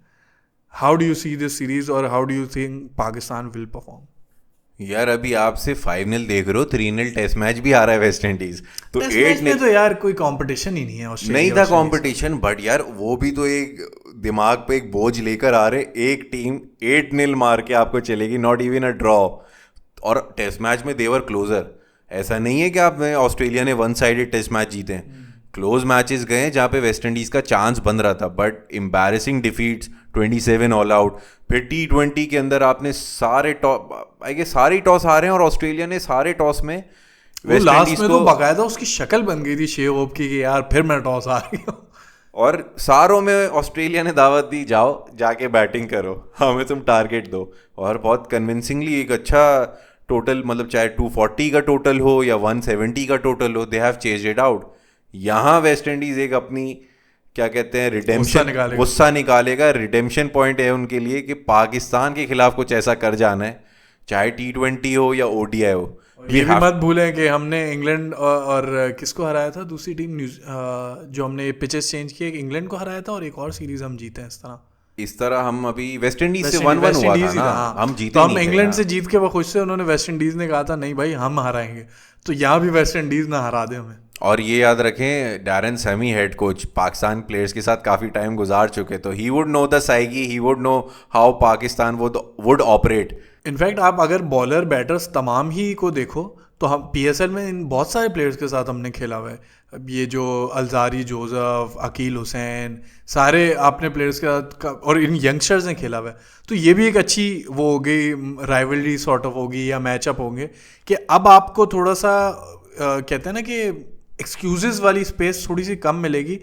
How do you see this series, और how do you think Pakistan will perform? यार अभी आप सिर्फ 5-0 देख रहे हो, 3-0 टेस्ट मैच भी आ रहा है वेस्ट इंडीज, तो 8-0 तो यार कोई कंपटीशन ही नहीं है, नहीं था कंपटीशन, बट यार वो भी तो एक दिमाग पे एक बोझ लेकर आ रहे। एक टीम 8-0 मार के आपको चलेगी, नॉट इवन अ ड्रॉ, और टेस्ट मैच में देवर क्लोजर। ऐसा नहीं है कि आप ऑस्ट्रेलिया ने वन साइडेड टेस्ट मैच जीते हैं, क्लोज मैचेस गए जहाँ पे वेस्ट इंडीज़ का चांस बन रहा था, but embarrassing defeats 27 all out. फिर T20 के अंदर आपने सारे टॉस हारे हैं और ऑस्ट्रेलिया ने सारे टॉस में वो लास्ट में तो बकायदा उसकी शक्ल बन गई थी शेव होप की कि यार फिर मैं टॉस हार गया। और सारों में ऑस्ट्रेलिया ने दावत दी, जाओ जाके बैटिंग करो, हमें तुम टारगेट दो। और बहुत कन्विंसिंगली एक अच्छा टोटल, मतलब चाहे 240 का टोटल हो या 170 का टोटल हो, they have chased it out. यहाँ वेस्ट इंडीज एक अपनी क्या कहते हैं रिडेम्पशन, गुस्सा निकालेगा। रिडेम्पशन पॉइंट है उनके लिए कि पाकिस्तान के खिलाफ कुछ ऐसा कर जाना है, चाहे T20 हो या ODI हो। ये भी मत भूलें कि हमने इंग्लैंड और किसको हराया था, दूसरी टीम जो हमने पिचेस चेंज किए, इंग्लैंड को हराया था और एक और सीरीज हम जीते हैं इस तरह हम अभी वेस्ट इंडीज से 1-1 हुआ था ना, हम जीते तो हम इंग्लैंड से जीत के वो खुश से, उन्होंने वेस्ट इंडीज ने कहा था नहीं भाई हम हराएंगे, तो यहाँ भी वेस्ट इंडीज ना हरा दे हमें। और ये याद रखें, Darren semi head coach Pakistan players के साथ काफ़ी टाइम गुजार चुके, तो he would know the psyche, he would know how Pakistan would operate. In fact आप अगर बॉलर बैटर्स तमाम ही को देखो तो हम PSL में इन बहुत सारे प्लेयर्स के साथ हमने खेला हुआ है। ये जो अलजारी जोसेफ, अकील हुसैन, सारे आपने प्लेयर्स के साथ और इन यंगस्टर्स ने खेला हुआ है। तो ये भी एक अच्छी वो हो गई राइवलरी सॉर्ट ऑफ होगी या मैचअप होंगे कि अब आपको थोड़ा सा कहते हैं ना कि एक्सक्यूजेस वाली स्पेस थोड़ी सी कम मिलेगी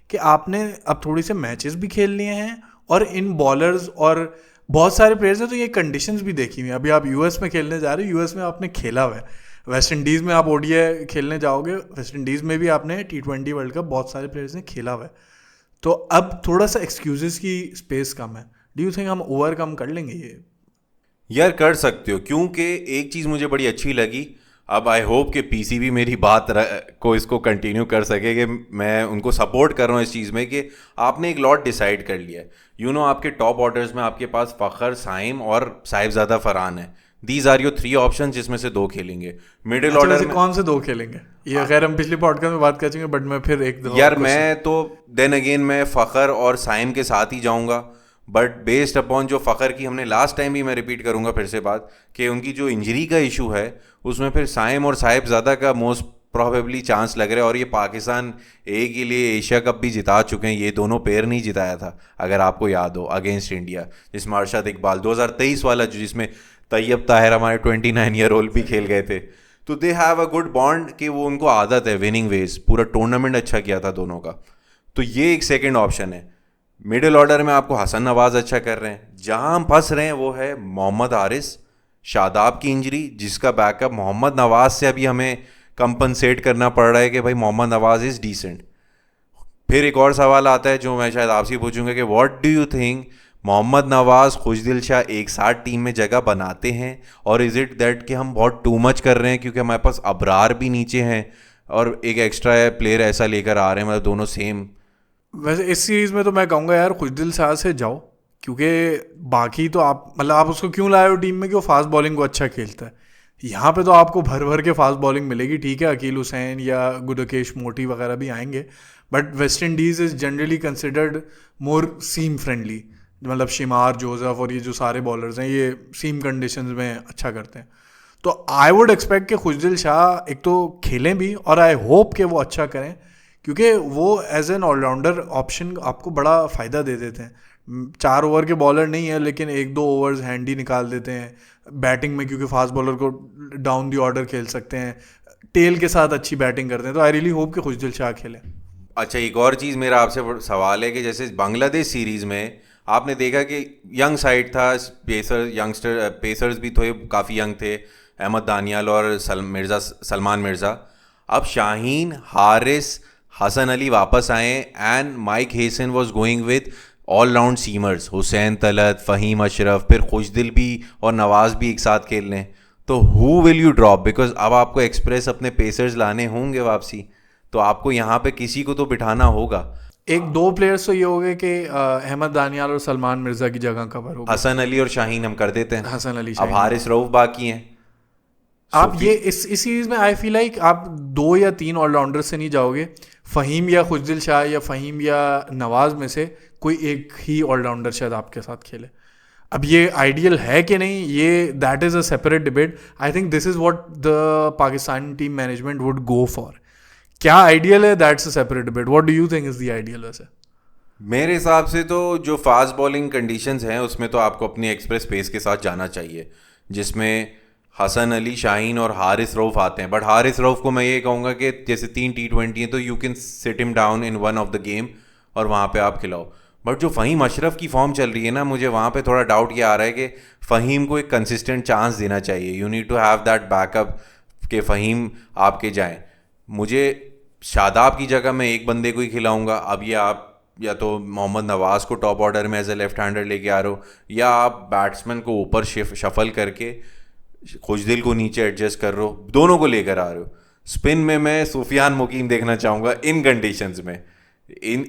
कि आपने अब थोड़ी से मैचेस भी खेल लिए हैं और इन बॉलर्स और बहुत सारे प्लेयर्स हैं तो ये कंडीशंस भी देखी हुई हैं। अभी आप US में खेलने जा रहे हो, US में आपने खेला हुआ है, वेस्ट इंडीज़ में आप ODI खेलने जाओगे, वेस्ट इंडीज़ में भी आपने T20 वर्ल्ड कप बहुत सारे प्लेयर्स ने खेला हुआ है। तो अब थोड़ा सा एक्सक्यूजेस की स्पेस कम है। डू यू थिंक हम ओवरकम कर लेंगे ये? यार कर सकते हो, क्योंकि एक चीज़ मुझे बड़ी अच्छी लगी, अब आई होप कि PCB मेरी बात को इसको कंटिन्यू कर सके कि मैं उनको सपोर्ट कर रहा हूँ इस चीज़ में कि आपने एक लॉट डिसाइड कर लिया है। आपके टॉप ऑर्डर्स में आपके पास फ़खर, साइम और साहिबजादा फरहान है। दीज आर योर 3 ऑप्शन जिसमें से 2 खेलेंगे। मिडिल ऑर्डर में कौन से 2 खेलेंगे ये खैर हम पिछली पॉडकास्ट में बात करेंगे, बट मैं फिर एक यार मैं तो देन अगेन मैं फ़खर और साइम के साथ ही जाऊँगा, बट बेस्ड अपॉन जो फ़खर की हमने लास्ट टाइम भी मैं रिपीट करूँगा फिर से बात कि उनकी जो इंजरी का इशू है उसमें फिर साइम और साहिबजादा का मोस्ट प्रोबेबली चांस लग रहा है। और ये पाकिस्तान ए के लिए एशिया कप भी जिता चुके हैं, ये दोनों पेयर नहीं जिताया था अगर आपको याद हो, अगेंस्ट इंडिया, जिसमें अरशद इकबाल 2023 वाला जिसमें तैयब ताहिर हमारे 29 ईयर ओल्ड भी खेल गए थे। तो they have a good bond कि वो उनको आदत है विनिंग वेज, पूरा टूर्नामेंट अच्छा किया था दोनों का। तो ये एक सेकेंड ऑप्शन है। मिडिल ऑर्डर में आपको हसन नवाज अच्छा कर रहे हैं। जहां हम फंस रहे हैं वो है मोहम्मद हारिस, शादाब की इंजरी, जिसका बैकअप मोहम्मद नवाज से अभी हमें कंपनसेट करना पड़ रहा है कि भाई मोहम्मद नवाज इज़ डिसेंट। फिर एक और सवाल आता है जो मैं शायद आपसे पूछूंगा कि what do you think, Mohammad Nawaz, Khushdil Shah एक साथ टीम में जगह बनाते हैं, और इज़ इट दैट कि हम बहुत टू मच कर रहे हैं क्योंकि हमारे पास अबरार भी नीचे हैं और एक एक्स्ट्रा प्लेयर ऐसा लेकर आ रहे हैं, मतलब दोनों सेम। वैसे इस सीरीज़ में तो मैं कहूँगा यार खुशदिल शाह से जाओ, क्योंकि बाकी तो आप उसको क्यों लाए हो टीम में कि वो फास्ट बॉलिंग को अच्छा खेलता है। यहाँ पे तो आपको भर भर के फास्ट बॉलिंग मिलेगी। ठीक है अकील हुसैन या गुडकेश मोटी वगैरह भी आएंगे, but West Indies is generally considered more seam friendly, मतलब शिमार, जोसेफ और ये जो सारे बॉलर्स हैं ये सीम कंडीशंस में अच्छा करते हैं। तो आई वुड एक्सपेक्ट कि खुशदिल शाह एक तो खेलें भी और आई होप कि वो अच्छा करें, क्योंकि वो एज एन ऑलराउंडर ऑप्शन आपको बड़ा फ़ायदा दे देते हैं। 4 ओवर के बॉलर नहीं है लेकिन 1-2 ओवर्स हैंडी निकाल देते हैं बैटिंग में, क्योंकि फास्ट बॉलर को डाउन दी ऑर्डर खेल सकते हैं, टेल के साथ अच्छी बैटिंग करते हैं। तो आई रियली होप कि खुशदिल शाह खेले। अच्छा एक और चीज़ मेरा आपसे सवाल है कि जैसे बांग्लादेश सीरीज़ में आपने देखा कि यंग साइड था, पेसर्स भी थे, काफ़ी यंग थे, अहमद दानियाल और सलमान मिर्ज़ा। अब शाहीन, हारिस, हसन अली वापस आए and Mike Hesson was going with all round seamers, Hussain Talat, Faheem Ashraf, फिर खुशदिल भी और नवाज भी एक साथ खेल लें। तो who will you drop, because अब आपको एक्सप्रेस अपने पेसर्स लाने होंगे वापसी, तो आपको यहाँ पे किसी को तो बिठाना होगा। 1-2 प्लेयर्स तो ये हो गए कि अहमद दानियाल और सलमान मिर्ज़ा की जगह कवर होगा। हसन अली और शाहीन हम कर देते हैं, हसन अली, अब हारिस रऊफ बाकी हैं। आप ये इस सीरीज़ में आई फील लाइक आप 2 या 3 ऑलराउंडर से नहीं जाओगे। फ़हीम या खुशदिल शाह या फ़हीम या नवाज में से कोई एक ही ऑलराउंडर शायद आपके साथ खेले। अब ये आइडियल है कि नहीं, ये that is a separate debate. I think this is what the Pakistan team management would go for. क्या आइडियल है, that's a separate debate. What do you think is the ideal? वैसे मेरे हिसाब से तो जो फास्ट बॉलिंग कंडीशंस हैं उसमें तो आपको अपनी एक्सप्रेस पेस के साथ जाना चाहिए, जिसमें हसन अली, शाहीन और हारिस रऊफ आते हैं। बट हारिस रऊफ को मैं ये कहूँगा कि जैसे 3 T20 हैं तो you can sit him down in one of the game और वहाँ पे आप खिलाओ। बट जो फ़हीम अशरफ की फॉर्म चल रही है ना, मुझे वहाँ पे थोड़ा डाउट ये आ रहा है कि फ़हीम को एक कंसिस्टेंट चांस देना चाहिए। You need to have that backup कि फ़हीम आपके जाएं। मुझे शादाब की जगह मैं एक बंदे को ही खिलाऊंगा। अब ये आप या तो मोहम्मद नवाज़ को टॉप ऑर्डर में एज ए लेफ्ट हैंडर लेके आ रहे हो, या आप बैट्समैन को ऊपर शफल करके खुशदिल को नीचे एडजस्ट कर रहे हो, दोनों को लेकर आ रहे हो। स्पिन में मैं सुफियान मुकीम देखना चाहूँगा इन कंडीशंस में।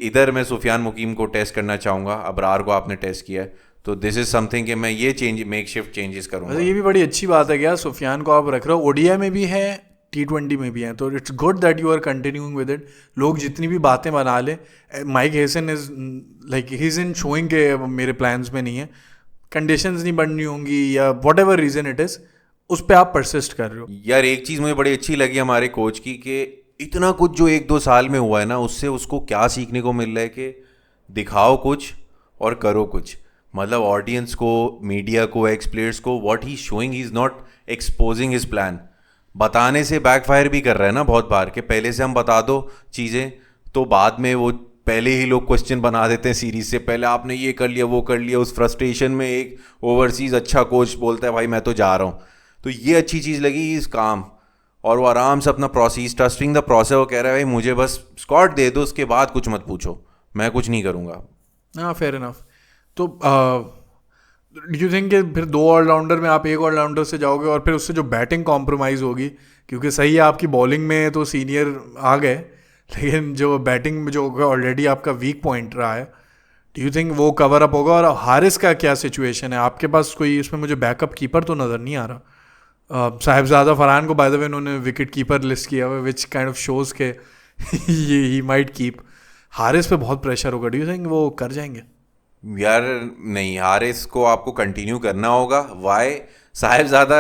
इधर मैं सुफियान मुकीम को टेस्ट करना चाहूँगा। अबरार को आपने टेस्ट किया है तो दिस इज समथिंग कि मैं ये मेक शिफ्ट चेंजेस करूँगा। ये भी बड़ी अच्छी बात है क्या, सुफियान को आप रख रहे हो, ओडीआई में भी है, T20 में भी है, तो it's good that you are continuing with it. लोग जितनी भी बातें बना ले, Mike Hesson is like he is in showing के मेरे प्लान्स में नहीं है, कंडीशंस नहीं बननी होंगी या what ever reason it is, उस पर आप परसिस्ट कर रहे हो। यार एक चीज़ मुझे बड़ी अच्छी लगी हमारे कोच की कि इतना कुछ जो 1-2 साल में हुआ है ना, उससे उसको क्या सीखने को मिल रहा है कि दिखाओ कुछ और करो कुछ। मतलब ऑडियंस को, मीडिया को, एक्स प्लेयर्स को what he showing, he is not exposing his plan. बताने से बैकफायर भी कर रहा है ना बहुत बार, कि पहले से हम बता दो चीज़ें तो बाद में वो पहले ही लोग क्वेश्चन बना देते हैं सीरीज से पहले, आपने ये कर लिया वो कर लिया। उस फ्रस्ट्रेशन में एक ओवरसीज अच्छा कोच बोलता है भाई मैं तो जा रहा हूँ। तो ये अच्छी चीज़ लगी इस काम, और वो आराम से अपना प्रोसेस, ट्रस्टिंग द प्रोसेस। वो कह रहा है भाई मुझे बस स्कॉट दे दो, उसके बाद कुछ मत पूछो, मैं कुछ नहीं करूँगा। हाँ फेयर इनफ। तो डू यू थिंक कि फिर 2 ऑलराउंडर में आप 1 ऑलराउंडर से जाओगे और फिर उससे जो बैटिंग कॉम्प्रोमाइज़ होगी, क्योंकि सही है आपकी बॉलिंग में तो सीनियर आ गए, लेकिन जो बैटिंग में जो ऑलरेडी आपका वीक पॉइंट रहा है, डू यू थिंक वो कवर अप होगा? और हारिस का क्या सिचुएशन है? आपके पास कोई इसमें मुझे बैकअप कीपर तो नज़र नहीं आ रहा। साहिबजादा फरहान को बाय द वे उन्होंने विकेट कीपर लिस्ट किया हुआ, विच काइंड ऑफ शोज़ के ये ही माइट कीप। हारिस पे बहुत प्रेशर होगा, डू यू थिंक वो कर जाएंगे? यार नहीं, हारिस को आपको कंटिन्यू करना होगा। वाई? साहिबजादा,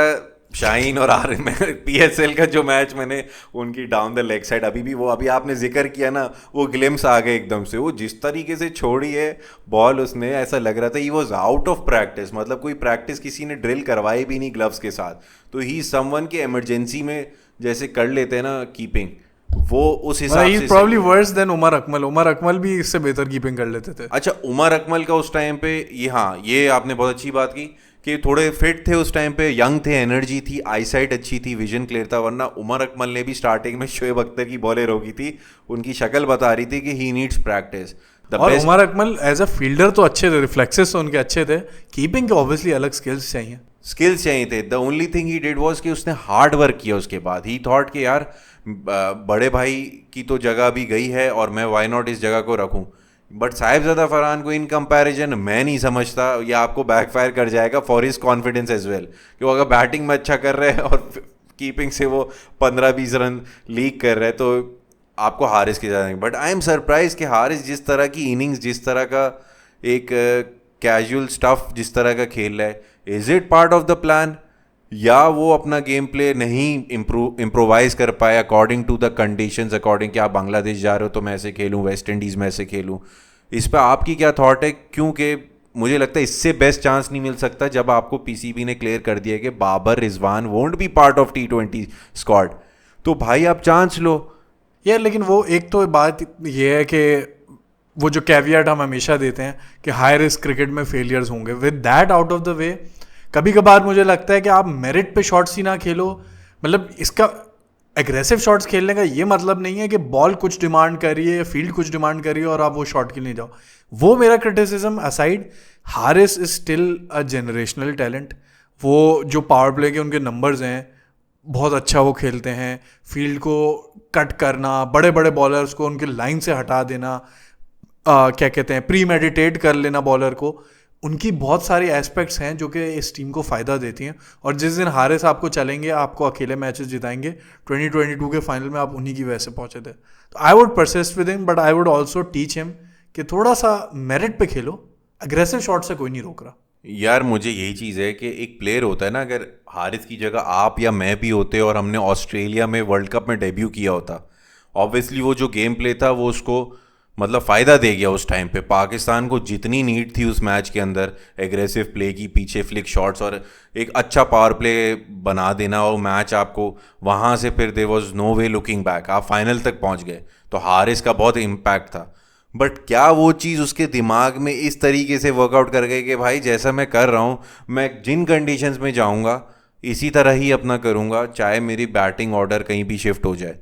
शाहीन और आर में PSL का जो मैच मैंने उनकी डाउन द लेग साइड, अभी भी वो अभी आपने जिक्र किया ना, वो ग्लिम्स आ गए एकदम से। वो जिस तरीके से छोड़ी है बॉल उसने, ऐसा लग रहा था he was out of practice. मतलब कोई प्रैक्टिस किसी ने ड्रिल करवाई भी नहीं ग्लव्स के साथ। तो ही समवन के इमरजेंसी में जैसे कर लेते हैं ना कीपिंग, वो उस हिसाब से probably worse than Umar Akmal. Umar Akmal भी इससे बेहतर कीपिंग कर लेते थे। अच्छा, उमर अकमल का उस टाइम पे ये, हाँ ये आपने बहुत अच्छी बात की कि थोड़े फिट थे उस टाइम पे, यंग थे, एनर्जी थी, आईसाइट अच्छी थी, विजन क्लियर था। वरना उमर अकमल ने भी स्टार्टिंग में शोएब अख्तर की बॉलें रोकी थी। उनकी शक्ल बता रही थी कि ही नीड्स प्रैक्टिस। और Umar Akmal as a fielder तो अच्छे थे, रिफ्लेक्सेस तो उनके अच्छे थे, कीपिंग के ऑब्वियसली अलग स्किल्स चाहिए थे। The only thing he did was कि उसने हार्ड वर्क किया। उसके बाद ही थॉट कि यार बड़े भाई की तो जगह भी गई है और मैं वाई नॉट इस जगह को रखूं। बट साहिबजादा फरहान को इन कंपैरिजन मैं नहीं समझता, ये आपको बैकफायर कर जाएगा for his confidence as well. कि अगर बैटिंग में अच्छा कर रहे हैं और कीपिंग से वो 15-20 रन लीक कर रहे हैं तो आपको हारिस की ज़्यादा। बट आई एम सरप्राइज कि हारिस जिस तरह की इनिंग्स, जिस तरह का एक कैजुअल स्टफ जिस तरह का खेल रहा है, is it part of the plan, या वो अपना गेम प्ले नहीं इम्प्रोवाइज कर पाए according to the conditions, according कि आप बांग्लादेश जा रहे हो तो मैं ऐसे खेलूँ, वेस्ट इंडीज़ में ऐसे खेलूँ। इस पर आपकी क्या थॉट है? क्योंकि मुझे लगता है इससे बेस्ट चांस नहीं मिल सकता जब आपको PCB ने क्लियर कर दिया कि Babar Rizwan won't be part of T20 squad. तो भाई आप चांस लो यार। लेकिन वो एक तो बात ये है कि वो जो कैवियट हम हमेशा देते हैं कि हाई रिस्क क्रिकेट में फेलियर्स होंगे, with that out of the way कभी कभार मुझे लगता है कि आप मेरिट पे शॉट्स ही ना खेलो। मतलब इसका एग्रेसिव शॉट्स खेलने का ये मतलब नहीं है कि बॉल कुछ डिमांड कर रही है या फील्ड कुछ डिमांड कर रही है और आप वो शॉट के लिए जाओ। वो मेरा criticism aside, Haris is still a generational talent. वो जो पावर प्ले के उनके नंबर्स हैं, बहुत अच्छा वो खेलते हैं। फील्ड को कट करना, बड़े बड़े बॉलर्स को उनके लाइन से हटा देना, क्या कहते हैं, प्री मेडिटेट कर लेना बॉलर को, उनकी बहुत सारी एस्पेक्ट्स हैं जो कि इस टीम को फ़ायदा देती हैं। और जिस दिन हारिस आपको चलेंगे, आपको अकेले मैचेस जिताएंगे, 2022 के फाइनल में आप उन्हीं की वजह से पहुंचे थे। तो I would persist with him, but I would also teach him कि थोड़ा सा मेरिट पे खेलो, अग्रेसिव शॉट से कोई नहीं रोक रहा। यार मुझे यही चीज़ है कि एक प्लेयर होता है ना, अगर हारिस की जगह आप या मैं भी होते और हमने ऑस्ट्रेलिया में वर्ल्ड कप में डेब्यू किया होता, ऑब्वियसली वो जो गेम प्ले था वो उसको मतलब फ़ायदा दे गया उस टाइम पे। पाकिस्तान को जितनी नीड थी उस मैच के अंदर एग्रेसिव प्ले की, पीछे फ्लिक शॉट्स और एक अच्छा पावर प्ले बना देना, और मैच आपको वहाँ से फिर there was no way looking back, आप फाइनल तक पहुँच गए। तो हारिस का बहुत इम्पैक्ट था। बट क्या वो चीज़ उसके दिमाग में इस तरीके से वर्कआउट कर गई कि भाई जैसा मैं कर रहा हूँ, मैं जिन कंडीशंस में जाऊँगा इसी तरह ही अपना करूँगा, चाहे मेरी बैटिंग ऑर्डर कहीं भी शिफ्ट हो जाए।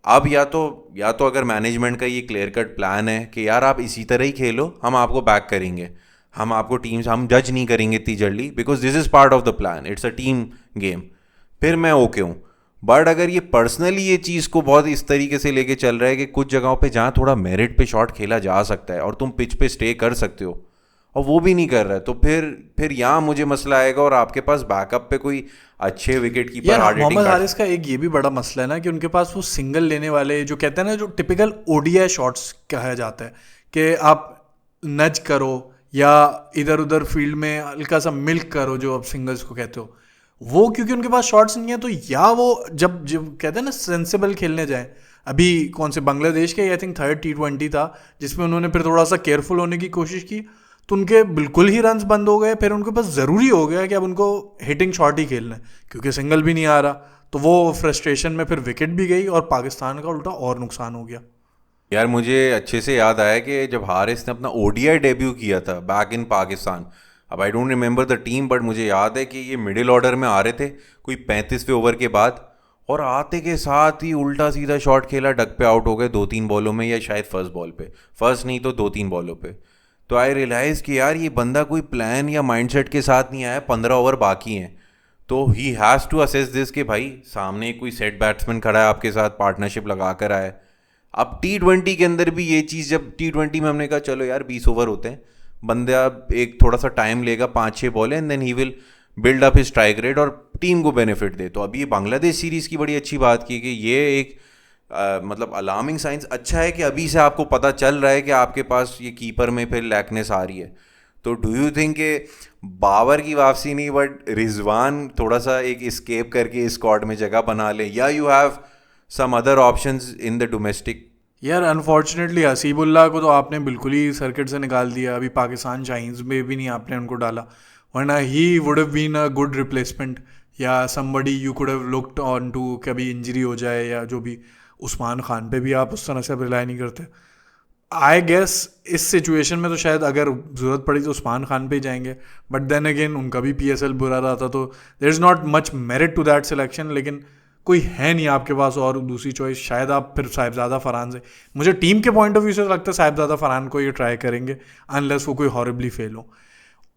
अब या तो अगर मैनेजमेंट का ये क्लियर कट प्लान है कि यार आप इसी तरह ही खेलो, हम आपको बैक करेंगे, हम आपको टीम्स हम जज नहीं करेंगे इतनी जल्दी, because this is part of the plan, it's a team game, फिर मैं ओके हूँ। बट अगर ये पर्सनली ये चीज़ को बहुत इस तरीके से लेके चल रहा है कि कुछ जगहों पे जहाँ थोड़ा मेरिट पे शॉट खेला जा सकता है और तुम पिच पे स्टे कर सकते हो, और वो भी नहीं कर रहा है, तो फिर यहाँ मुझे मसला आएगा। और आपके पास बैकअप पे कोई अच्छे विकेट कीपर, यार हार्ड हिटिंग मोहम्मद हारिस का एक ये भी बड़ा मसला है ना कि उनके पास वो सिंगल लेने वाले जो कहते हैं ना, जो टिपिकल ओडीआई शॉट्स कहा जाता है कि आप नज करो या इधर उधर फील्ड में हल्का सा मिल्क करो, जो आप सिंगल्स को कहते हो, वो क्योंकि उनके पास शॉट्स नहीं है, तो या वो जब जब कहते हैं ना सेंसिबल खेलने जाए, अभी कौन से बांग्लादेश के आई थिंक 3rd T20 था जिसमें उन्होंने फिर थोड़ा सा केयरफुल होने की कोशिश की, तो उनके बिल्कुल ही रन्स बंद हो गए। फिर उनके पास ज़रूरी हो गया कि अब उनको हिटिंग शॉट ही खेलना है क्योंकि सिंगल भी नहीं आ रहा, तो वो फ्रस्ट्रेशन में फिर विकेट भी गई और पाकिस्तान का उल्टा और नुकसान हो गया। यार मुझे अच्छे से याद आया कि जब हारिस ने अपना ओडीआई डेब्यू किया था बैक इन पाकिस्तान, अब I don't remember the team, but मुझे याद है कि ये मिडिल ऑर्डर में आ रहे थे कोई 35वें ओवर के बाद, और आते के साथ ही उल्टा सीधा शॉट खेला, डक पे आउट हो गए 2-3 बॉलों में, या शायद फर्स्ट बॉल पे, फर्स्ट नहीं तो 2-3 बॉलों पे। तो आई रियलाइज़ कि यार ये बंदा कोई प्लान या माइंडसेट के साथ नहीं आया, 15 ओवर बाकी हैं, तो he has to assess this कि भाई सामने कोई सेट बैट्समैन खड़ा है आपके साथ, पार्टनरशिप लगा कर आया है। अब T20 के अंदर भी ये चीज़, जब T20 में हमने कहा चलो यार 20 ओवर होते हैं, बंदा एक थोड़ा सा टाइम लेगा, 5-6 बॉल है, and then he will build up his strike rate और टीम को बेनिफिट दे। तो अभी ये बांग्लादेश सीरीज़ की बड़ी अच्छी बात की कि ये एक मतलब अलार्मिंग साइंस अच्छा है कि अभी से आपको पता चल रहा है कि आपके पास ये कीपर में फिर लैकनेस आ रही है। तो डू यू थिंक कि बाबर की वापसी नहीं, बट रिजवान थोड़ा सा एक स्केप करके इस स्क्वाड में जगह बना ले, या you have some other options in the domestic? यार अनफॉर्चुनेटली हसीबुल्लाह को तो आपने बिल्कुल ही सर्किट से निकाल दिया, अभी पाकिस्तान शाहीन्स में भी नहीं आपने उनको डाला, वरना he would have been a good replacement, या somebody you could have looked on to, कभी इंजरी हो जाए या जो भी। उस्मान खान पे भी आप उस तरह से रिलाई नहीं करते। आई गेस इस सिचुएशन में तो शायद अगर ज़रूरत पड़ी तो उस्मान खान पे ही जाएंगे, बट देन अगेन उनका भी PSL बुरा रहा था, तो there is not much merit to that selection. लेकिन कोई है नहीं आपके पास और दूसरी चॉइस, शायद आप फिर साहिबजादा फरहान से, मुझे टीम के पॉइंट ऑफ व्यू से लगता है साहिबजादा फरहान को ये ट्राई करेंगे अनलेस वो कोई हॉरिबली फेल हो।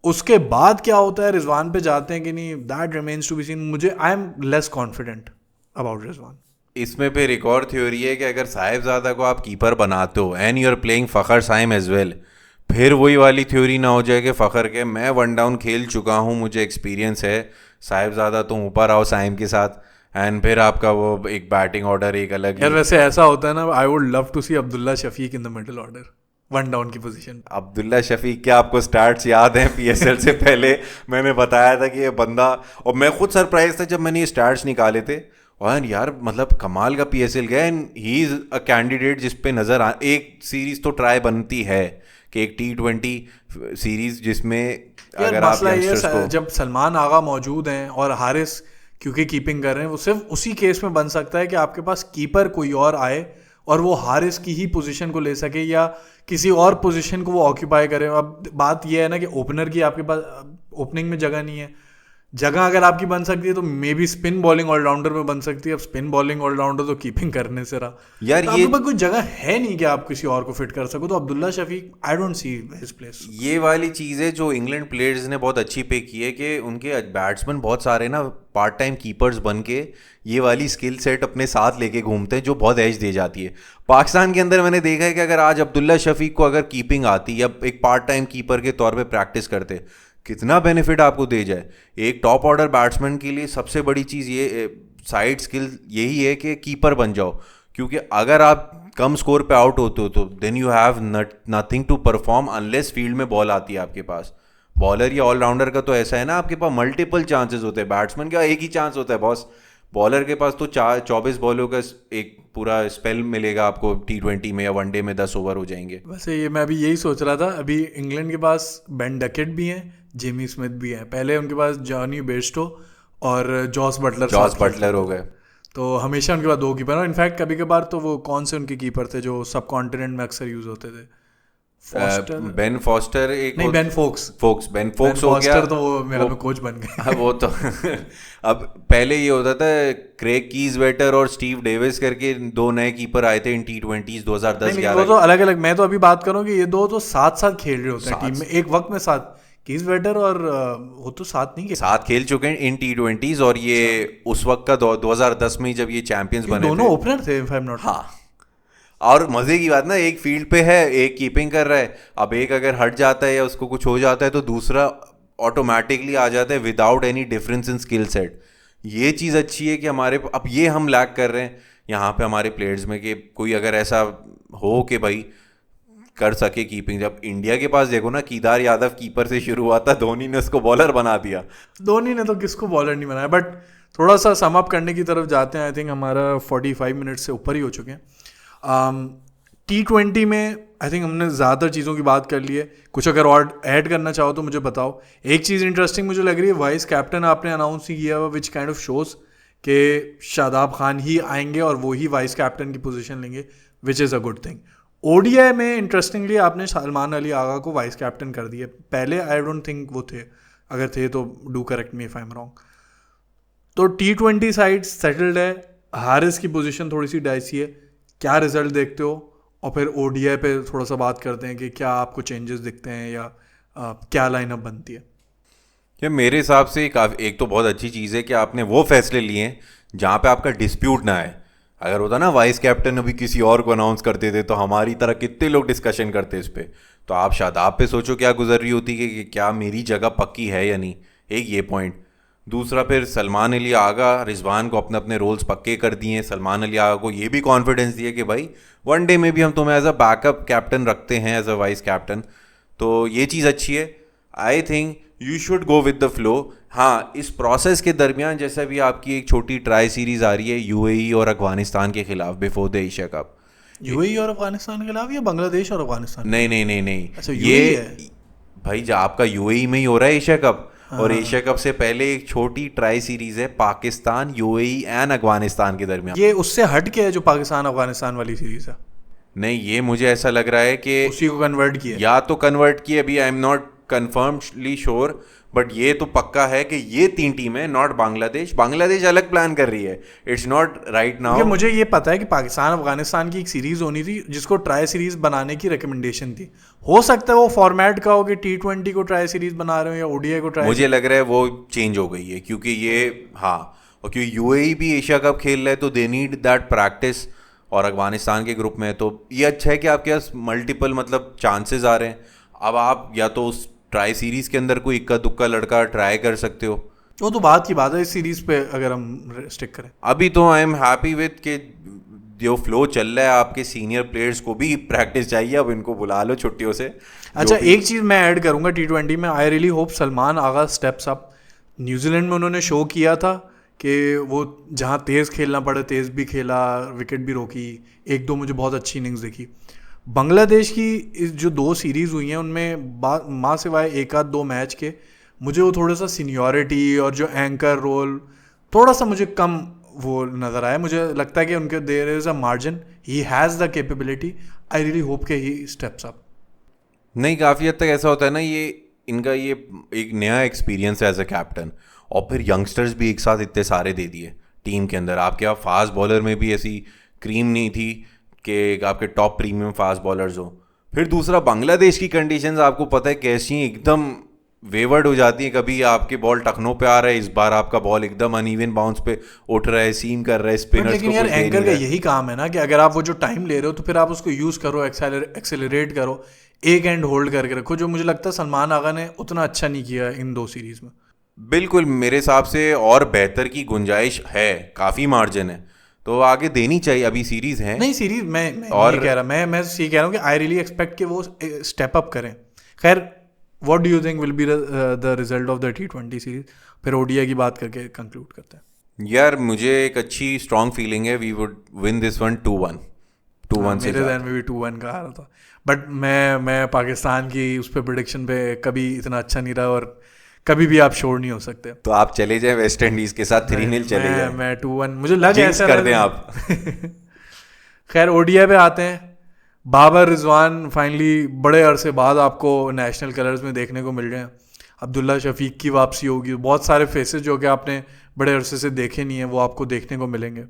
उसके बाद क्या होता है, रिजवान पे जाते हैं कि नहीं, that remains to be seen. मुझे I am less confident about Rizwan. इसमें फिर एक और थ्योरी है कि अगर साहिबजादा को आप कीपर बनाते हो and you are playing Fakhar Saim as well, फिर वही वाली थ्योरी ना हो जाए कि फ़खर के मैं 1 डाउन खेल चुका हूँ, मुझे एक्सपीरियंस है, साहिबजादा तुम ऊपर आओ साइम के साथ, एंड फिर आपका वो एक बैटिंग ऑर्डर एक अलग। यार वैसे ऐसा होता है ना, I would love to see Abdullah Shafique in the middle order 1 down की पोजीशन। अब्दुल्ला शफीक, क्या आपको स्टार्ट्स याद हैं? PSL से पहले मैंने बताया था कि ये बंदा, और मैं खुद सरप्राइज था जब मैंने ये स्टार्ट्स निकाले थे, और यार मतलब कमाल का PSL गया, and he is a candidate जिस पे नज़र आ, एक सीरीज़ तो ट्राई बनती है कि एक T20 सीरीज़ जिसमें अगर आप यंगस्टर्स को, जब सलमान आगा मौजूद हैं और हारिस क्योंकि कीपिंग कर रहे हैं, वो सिर्फ उसी केस में बन सकता है कि आपके पास कीपर कोई और आए और वो हारिस की ही पोजीशन को ले सके या किसी और पोजीशन को वो ऑक्यूपाई करे। अब बात ये है ना कि ओपनर की आपके पास ओपनिंग में जगह नहीं है, जगह अगर आपकी बन सकती है तो maybe spin bowling allrounder में बन सकती है। अब स्पिन बॉलिंग ऑलराउंडर तो कीपिंग करने से रहा यार, तो ये आपके पास कोई जगह है नहीं कि आप किसी और को फिट कर सको। तो Abdullah Shafique, I don't see his place. ये वाली चीज़ है जो इंग्लैंड प्लेयर्स ने बहुत अच्छी पे की है कि उनके बैट्समैन बहुत सारे ना पार्ट टाइम कीपर्स बन के ये वाली स्किल सेट अपने साथ लेके घूमते हैं, जो बहुत एज दे जाती है। पाकिस्तान के अंदर मैंने देखा है कि अगर आज अब्दुल्ला शफीक को अगर कीपिंग आती या एक पार्ट टाइम कीपर के तौर पे प्रैक्टिस करते, कितना बेनिफिट आपको दे जाए। एक टॉप ऑर्डर बैट्समैन के लिए सबसे बड़ी चीज़ ये साइड स्किल यही है कि कीपर बन जाओ, क्योंकि अगर आप कम स्कोर पे आउट होते हो तो then you have nothing to perform unless field में बॉल आती है आपके पास। बॉलर या ऑलराउंडर का तो ऐसा है ना, आपके पास मल्टीपल चांसेस होते हैं, बैट्समैन का एक ही चांस होता है बॉस, बॉलर के पास तो 24 बॉलों का एक पूरा स्पेल मिलेगा आपको, T20 में या वनडे में 10 ओवर हो जाएंगे। वैसे ये मैं अभी यही सोच रहा था, अभी इंग्लैंड के पास बेन डकेट भी हैं, जेमी स्मिथ भी हैं, पहले उनके पास जॉनी बेयरस्टो और जॉस बटलर हो गए। तो हमेशा उनके पास दो कीपर हैं। इनफैक्ट कभी कभार तो वो कौन से उनके कीपर थे जो सब कॉन्टिनेंट में अक्सर यूज होते थे, बेन फॉस्टर एक नहीं बेन फोक्स बेन फोक्स हो गया, तो वो मेरा कोच बन गया। वो तो अब पहले ये होता था क्रेग कीजवेटर और स्टीव डेविस करके दो नए कीपर आए थे इन T20s 2010-11। वो तो अलग अलग, मैं तो अभी बात करूँ कि ये दो तो साथ साथ खेल रहे होते हैं टीम में एक वक्त में साथ, कीजवेटर और वो तो साथ खेल चुके हैं इन T20s। और ये उस वक्त का 2010 में जब ये चैंपियंस बने दोनों ओपनर थे इफ आई एम नॉट। हाँ, और मजे की बात ना, एक फील्ड पे है, एक कीपिंग कर रहा है, अब एक अगर हट जाता है या उसको कुछ हो जाता है तो दूसरा ऑटोमेटिकली आ जाता है without any difference in skill set. ये चीज़ अच्छी है कि हमारे अब ये हम लैक कर रहे हैं यहाँ पे हमारे प्लेयर्स में कि कोई अगर ऐसा हो कि भाई कर सके कीपिंग। जब इंडिया के पास देखो ना, केदार यादव कीपर से शुरू हुआ था, धोनी ने उसको बॉलर बना दिया। धोनी ने तो किसको बॉलर नहीं बनाया। बट थोड़ा सा सम अप करने की तरफ जाते हैं, आई थिंक हमारा 45 मिनट से ऊपर ही हो चुके हैं। T20 में आई थिंक हमने ज़्यादातर चीज़ों की बात कर ली है, कुछ अगर और ऐड करना चाहो तो मुझे बताओ। एक चीज़ इंटरेस्टिंग मुझे लग रही है, वाइस कैप्टन आपने अनाउंस ही किया हुआ, विच काइंड ऑफ शोज कि शादाब खान ही आएंगे और वो ही वाइस कैप्टन की पोजीशन लेंगे, which is a good thing. ODI में इंटरेस्टिंगली आपने सलमान अली आगा को वाइस कैप्टन कर दिया, पहले आई डोंट थिंक वो थे, अगर थे तो do correct me if I am wrong. तो T20 साइड सेटल्ड है, हारिस की पोजीशन थोड़ी सी डाइसी है, क्या रिजल्ट देखते हो? और फिर ODI पे थोड़ा सा बात करते हैं कि क्या आपको चेंजेस दिखते हैं या क्या लाइनअप बनती है। ये मेरे हिसाब से एक तो बहुत अच्छी चीज़ है कि आपने वो फैसले लिए हैं जहाँ पे आपका डिस्प्यूट ना है। अगर होता ना वाइस कैप्टन अभी किसी और को अनाउंस करते थे तो हमारी तरह कितने लोग डिस्कशन करते इस पर। तो आप शादाब पे सोचो क्या गुजर रही होती कि क्या मेरी जगह पक्की है या नहीं, एक ये पॉइंट। दूसरा फिर सलमान अली आगा रिजवान को अपने अपने रोल्स पक्के कर दिए हैं। सलमान अली आगा को ये भी कॉन्फिडेंस दिया कि भाई वनडे में भी हम तुम्हें एज अ बैकअप कैप्टन रखते हैं, एज अ वाइस कैप्टन। तो ये चीज़ अच्छी है। I think you should go with the flow. हाँ, इस प्रोसेस के दरमियान जैसे भी आपकी एक छोटी ट्राई सीरीज आ रही है UAE और अफगानिस्तान के खिलाफ before the Asia cup. UAE और अफगानिस्तान के खिलाफ या बांग्लादेश और अफगानिस्तान? नहीं। अच्छा, ये भाई जो आपका UAE में ही हो रहा है एशिया कप। और एशिया कप से पहले एक छोटी ट्राई सीरीज है पाकिस्तान, UAE एंड अफगानिस्तान के दरमियान। ये उससे हट के है जो पाकिस्तान अफगानिस्तान वाली सीरीज है? नहीं, ये मुझे ऐसा लग रहा है कि उसी को कन्वर्ट किया, या तो कन्वर्ट किया, अभी आई am not confirmly sure, but ये तो पक्का है कि ये 3 टीमें, नॉट बांग्लादेश अलग प्लान कर रही है। It's not right now. मुझे ये पता है कि पाकिस्तान अफगानिस्तान की एक सीरीज होनी थी जिसको ट्राई सीरीज बनाने की रिकमेंडेशन थी। हो सकता है वो फॉर्मेट का हो कि T20 को ट्राई सीरीज बना रहे हो या ODI को ट्राई। मुझे लग रहा है वो चेंज हो गई है क्योंकि ये हाँ, और क्योंकि UAE भी एशिया कप खेल रहा है तो दे नीड दैट प्रैक्टिस, और अफगानिस्तान के ग्रुप में है। तो ये अच्छा है कि आपके पास मल्टीपल मतलब चांसेस आ रहे हैं। अब आप या तो उस ट्राई सीरीज के अंदर कोई इक्का दुक्का लड़का ट्राई कर सकते हो, वो तो बात की बात है। इस सीरीज पे अगर हम स्टिक करें, अभी तो आई एम हैप्पी विद के जो फ्लो चल रहा है। आपके सीनियर प्लेयर्स को भी प्रैक्टिस चाहिए, अब इनको बुला लो छुट्टियों से। अच्छा, एक चीज़ मैं ऐड करूंगा T20 में, I really hope Salman Agha steps up. New Zealand में उन्होंने शो किया था कि वो जहाँ तेज़ खेलना पड़े तेज़ भी खेला, विकेट भी रोकी, 1-2 मुझे बहुत अच्छी इनिंग्स देखी। बांग्लादेश की इस जो 2 सीरीज़ हुई हैं उनमें माँ सिवाय 1-2 मैच के मुझे वो थोड़ा सा सीनियरिटी और जो एंकर रोल थोड़ा सा मुझे कम वो नज़र आया। मुझे लगता है कि उनके there is a margin, he has the capability, I really hope के ही स्टेप्स अप। नहीं, काफ़ी हद तक ऐसा होता है ना, ये इनका ये एक नया एक्सपीरियंस है एज अ कैप्टन, और फिर यंगस्टर्स भी एक साथ इतने सारे दे दिए टीम के अंदर। आपके आप फास्ट बॉलर में भी ऐसी क्रीम नहीं थी कि आपके टॉप प्रीमियम फास्ट बॉलर्स हो। फिर दूसरा बांग्लादेश की कंडीशंस आपको पता है कैसी एकदम वेवर्ड हो जाती है। कभी आपके बॉल टखनों पे आ रहा है, इस बार आपका बॉल एकदम अनइवन बाउंस पे उठ रहा है, सीम कर रहा है, स्पिनर्स लेकिन यार एंकर का यही काम है ना कि अगर आप वो जो टाइम ले रहे हो तो फिर आप उसको यूज़ करो, एक्सेलरेट करो, एक एंड होल्ड करके रखो, जो मुझे लगता है सलमान आगा ने उतना अच्छा नहीं किया इन 2 सीरीज में। बिल्कुल, मेरे हिसाब से और बेहतर की गुंजाइश है, काफ़ी मार्जिन है, तो आगे देनी चाहिए। अभी सीरीज है नहीं, सीरीज मैं और कह रहा मैं ये कह रहा हूँ कि आई रियली एक्सपेक्ट कि वो स्टेप अप करें। खैर, what do you think will be the result of the T20 series? फिर ODI की बात करके कंक्लूड करते हैं। यार मुझे एक अच्छी स्ट्रॉन्ग फीलिंग है, we would win this one 2-1 से मेरे ध्यान में भी 2-1 का हारा था, बट मैं पाकिस्तान की उस पर प्रिडिक्शन पे कभी इतना अच्छा नहीं रहा, और कभी भी आप श्योर नहीं हो सकते। तो आप चले जाए वेस्ट इंडीज के साथ 3-0 चले जाए, मैं 2-1 मुझे लग जिंक्स ऐसा कर दें रहेगा। आप। खैर ओडीआई पे आते हैं। बाबर रिजवान फाइनली बड़े अरसे बाद आपको नेशनल कलर्स में देखने को मिल रहे हैं। अब्दुल्ला शफीक की वापसी होगी, बहुत सारे फेसेस जो कि आपने बड़े अरसे से देखे नहीं हैं वो आपको देखने को मिलेंगे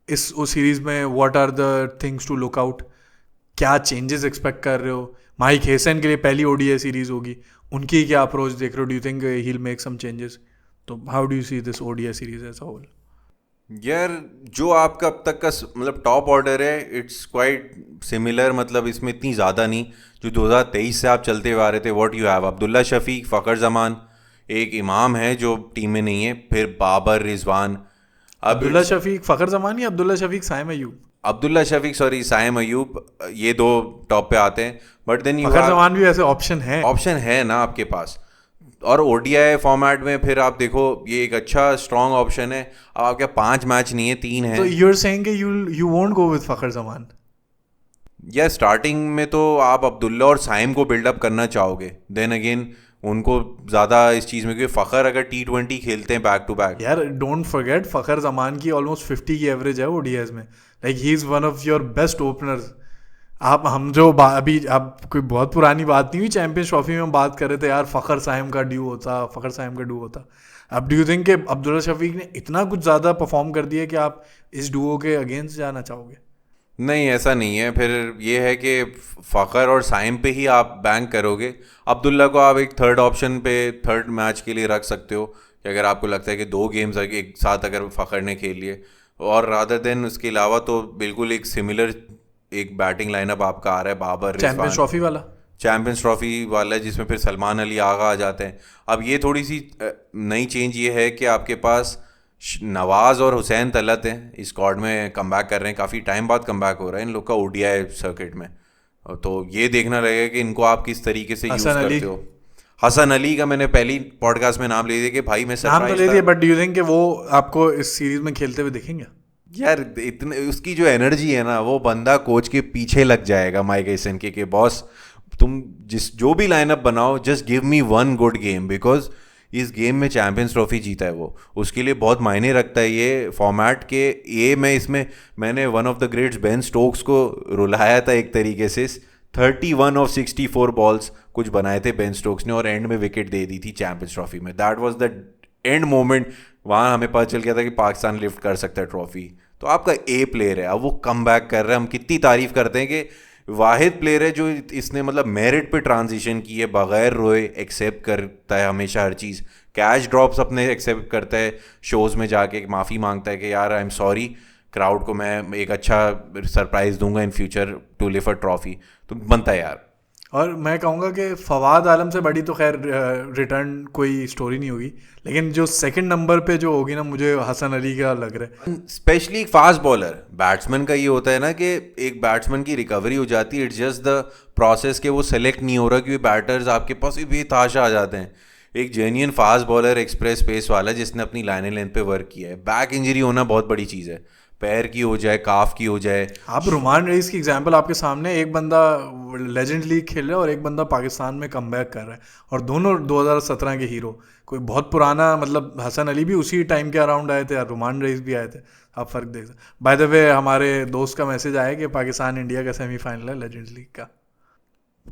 इस उस सीरीज़ में। What are the things to look out, क्या चेंजेस एक्सपेक्ट कर रहे हो? माइक हेसन के लिए पहली ओडीआई सीरीज़ होगी, उनकी क्या अप्रोच देख रहे हो? Do you think he will make some changes? तो how do you see this ODI series as a whole? यार जो आपका अब तक का मतलब टॉप ऑर्डर है, इट्स क्वाइट सिमिलर, मतलब इसमें इतनी ज़्यादा नहीं। जो 2023 से आप चलते हुए आ रहे थे, what you have Abdullah Shafique, Fakhar Zaman, एक इमाम है जो टीम में नहीं है, फिर बाबर रिजवान। अब अब्दुल्ला शफीक फ़खर जमान या अब्दुल्ला शफीक साइम अयूब? अब्दुल्ला शफीक, सॉरी, साइम अयूब, ये दो टॉप पे आते हैं। But then you Fakhar Zaman भी वैसे ऑप्शन है। ऑप्शन है ना आपके पास, और ओडीआई फॉर्मेट में फिर आप देखो ये एक अच्छा स्ट्रॉन्ग ऑप्शन है। अब आपके 5 मैच नहीं है, 3 है। तो यू आर सेइंग कि you won't go with Fakhar Zaman? या स्टार्टिंग में तो आप अब्दुल्ला और साइम को बिल्डअप करना चाहोगे, देन अगेन उनको ज़्यादा इस चीज़ में, क्योंकि फ़खर अगर T20 खेलते हैं बैक टू बैक। यार डोंट फॉरगेट फ़खर जमान की ऑलमोस्ट 50 की एवरेज है ओडीआईज में। Like he is one of your best openers. आप हम जो अभी अब कोई बहुत पुरानी बात नहीं हुई, चैंपियंस ट्रॉफी में हम बात कर रहे थे यार फ़खर साइम का ड्यू होता, फ़खर साइम का ड्यू होता। अब डू यू थिंक कि अब्दुल्ला शफीक ने इतना कुछ ज़्यादा परफॉर्म कर दिया कि आप इस डुओ के अगेंस्ट जाना चाहोगे? नहीं, ऐसा नहीं है। फिर ये है कि फ़खर और साइम पे ही आप बैंक करोगे। अब्दुल्ला को आप एक थर्ड ऑप्शन पे थर्ड मैच के लिए रख सकते हो, कि अगर आपको लगता है कि 2 गेम्स एक साथ अगर फ़खर ने खेल लिए, और रादर देन उसके अलावा तो बिल्कुल एक सिमिलर एक बैटिंग लाइनअप आपका आ रहा है, बाबर चैंपियंस रिजवान, ट्रॉफी वाला। चैम्पियंस ट्रॉफी वाला, जिसमें फिर सलमान अली आगा आ जाते हैं। अब ये थोड़ी सी नई चेंज ये है कि आपके पास नवाज और हुसैन तलत हैं, इस स्क्वाड में कमबैक कर रहे हैं, काफ़ी टाइम बाद कमबैक हो रहा है इन लोग का ओडीआई सर्किट में। तो ये देखना रहेगा कि इनको आप किस तरीके से यूज़ करते हो। हसन अली का मैंने पहली पॉडकास्ट में नाम ले दिया कि भाई मैं नाम तो सरप्राइज ले था। दिया, बट डू यू थिंक कि वो आपको इस सीरीज में खेलते हुए दिखेंगे? यार इतने उसकी जो एनर्जी है ना, वो बंदा कोच के पीछे लग जाएगा माइक हेसन के, बॉस तुम जो भी लाइनअप बनाओ, just give me 1 good game, because इस गेम में चैंपियंस ट्रॉफी जीता है वो, उसके लिए बहुत मायने रखता है ये फॉर्मेट के। ये मैंने one of the greats Ben Stokes को रुलाया था एक तरीके से। 31 ऑफ 64 बॉल्स कुछ बनाए थे बेन स्टोक्स ने, और एंड में विकेट दे दी थी चैंपियंस ट्रॉफी में। That was the end moment, वहाँ हमें पता चल गया था कि पाकिस्तान लिफ्ट कर सकता है ट्रॉफी। तो आपका ए प्लेयर है, अब वो कम बैक कर रहा है, हम कितनी तारीफ करते हैं कि वाहिद प्लेयर है जो इसने मतलब मेरिट पे ट्रांजिशन की है, बगैर रोए एक्सेप्ट करता है हमेशा हर चीज़, कैश ड्रॉप्स अपने एक्सेप्ट करता है, शोज़ में जाके माफ़ी मांगता है कि यार आई एम सॉरी, क्राउड को मैं एक अच्छा सरप्राइज़ दूंगा in future to lift a trophy. तो बनता है यार। और मैं कहूँगा कि फवाद आलम से बड़ी तो खैर रिटर्न कोई स्टोरी नहीं होगी, लेकिन जो सेकंड नंबर पे जो होगी ना, मुझे हसन अली का लग रहा है। स्पेशली एक फास्ट बॉलर बैट्समैन का ये होता है ना कि एक बैट्समैन की रिकवरी हो जाती है, इट्स जस्ट द प्रोसेस के वो सेलेक्ट नहीं हो रहा, क्योंकि बैटर्स आपके पास भी ताशा आ जाते हैं। एक genuine fast bowler express pace वाला जिसने अपनी लाइन लेंथ पे वर्क किया है। बैक इंजरी होना बहुत बड़ी चीज़ है, पैर की हो जाए, काफ की हो जाए। आप रुमान रईस की एग्जांपल आपके सामने, एक बंदा लेजेंड लीग खेल रहा है और एक बंदा पाकिस्तान में कमबैक कर रहा है, और दोनों 2017 के हीरो। कोई बहुत पुराना, मतलब हसन अली भी उसी टाइम के अराउंड आए थे और रुमान रईस भी आए थे। आप फर्क देख सकते। बाय द वे हमारे दोस्त का मैसेज आया कि पाकिस्तान इंडिया का सेमीफाइनल है लेजेंड्स लीग का।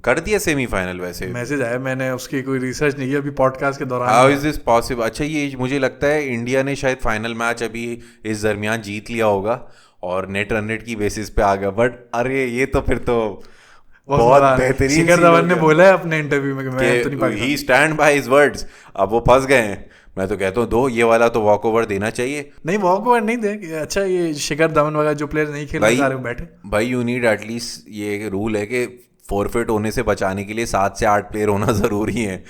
कर दिया सेमीफाइनल वैसे? मैसेज आया, मैंने उसकी कोई रिसर्च नहीं की अभी पॉडकास्ट के दौरान। How is this possible? अच्छा, ये मुझे लगता है इंडिया ने शायद फाइनल मैच अभी इस दरमियान जीत लिया होगा और नेट रन रेट की बेसिस पे आ गया। बट अरे ये तो फिर तो बहुत बेहतरीन। शिखर धवन ने बोला है अपने इंटरव्यू में कि मैं तो नहीं पाकिस्तान, ही स्टैंड बाय हिज वर्ड्स। अब वो फंस गए हैं। मैं तो कहता हूँ दो, ये वाला तो वॉक ओवर देना चाहिए। नहीं वॉक ओवर नहीं दे। अच्छा ये शिखर धवन वगैरह जो प्लेयर नहीं खेलना चाह रहे बैठे भाई, यू नीड एटलीस्ट, ये रूल है कि फॉरफिट होने से बचाने के लिए 7 से 8 प्लेयर होना जरूरी है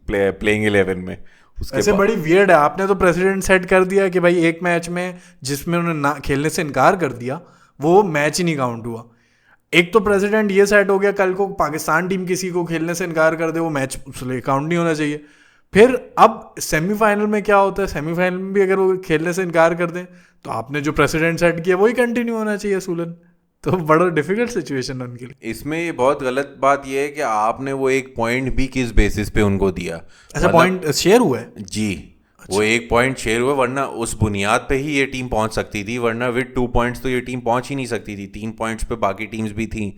प्लेइंग 11 में। ऐसे बड़ी वियर्ड है। आपने तो प्रेसिडेंट सेट कर दिया कि भाई एक मैच में जिसमें उन्होंने ना खेलने से इनकार कर दिया वो मैच ही नहीं काउंट हुआ। एक तो प्रेसिडेंट ये सेट हो गया, कल को पाकिस्तान टीम किसी को खेलने से इनकार कर दे वो मैच काउंट नहीं होना चाहिए। फिर अब सेमीफाइनल में क्या होता है, सेमीफाइनल में भी अगर वो खेलने से इनकार कर दें तो आपने जो प्रेसिडेंट सेट किया वही कंटिन्यू होना चाहिए सूलन। तो बड़ा डिफिकल्ट सिचुएशन है उनके लिए। इसमें ये बहुत गलत बात ये है कि आपने वो एक पॉइंट भी किस बेसिस पे उनको दिया। अच्छा, पॉइंट शेयर हुआ है? जी, वो एक पॉइंट शेयर हुआ, वरना उस बुनियाद पे ही ये टीम पहुंच सकती थी, वरना विद 2 पॉइंट्स तो ये टीम पहुंच ही नहीं सकती थी। 3 पॉइंट्स पे बाकी टीम्स भी थी।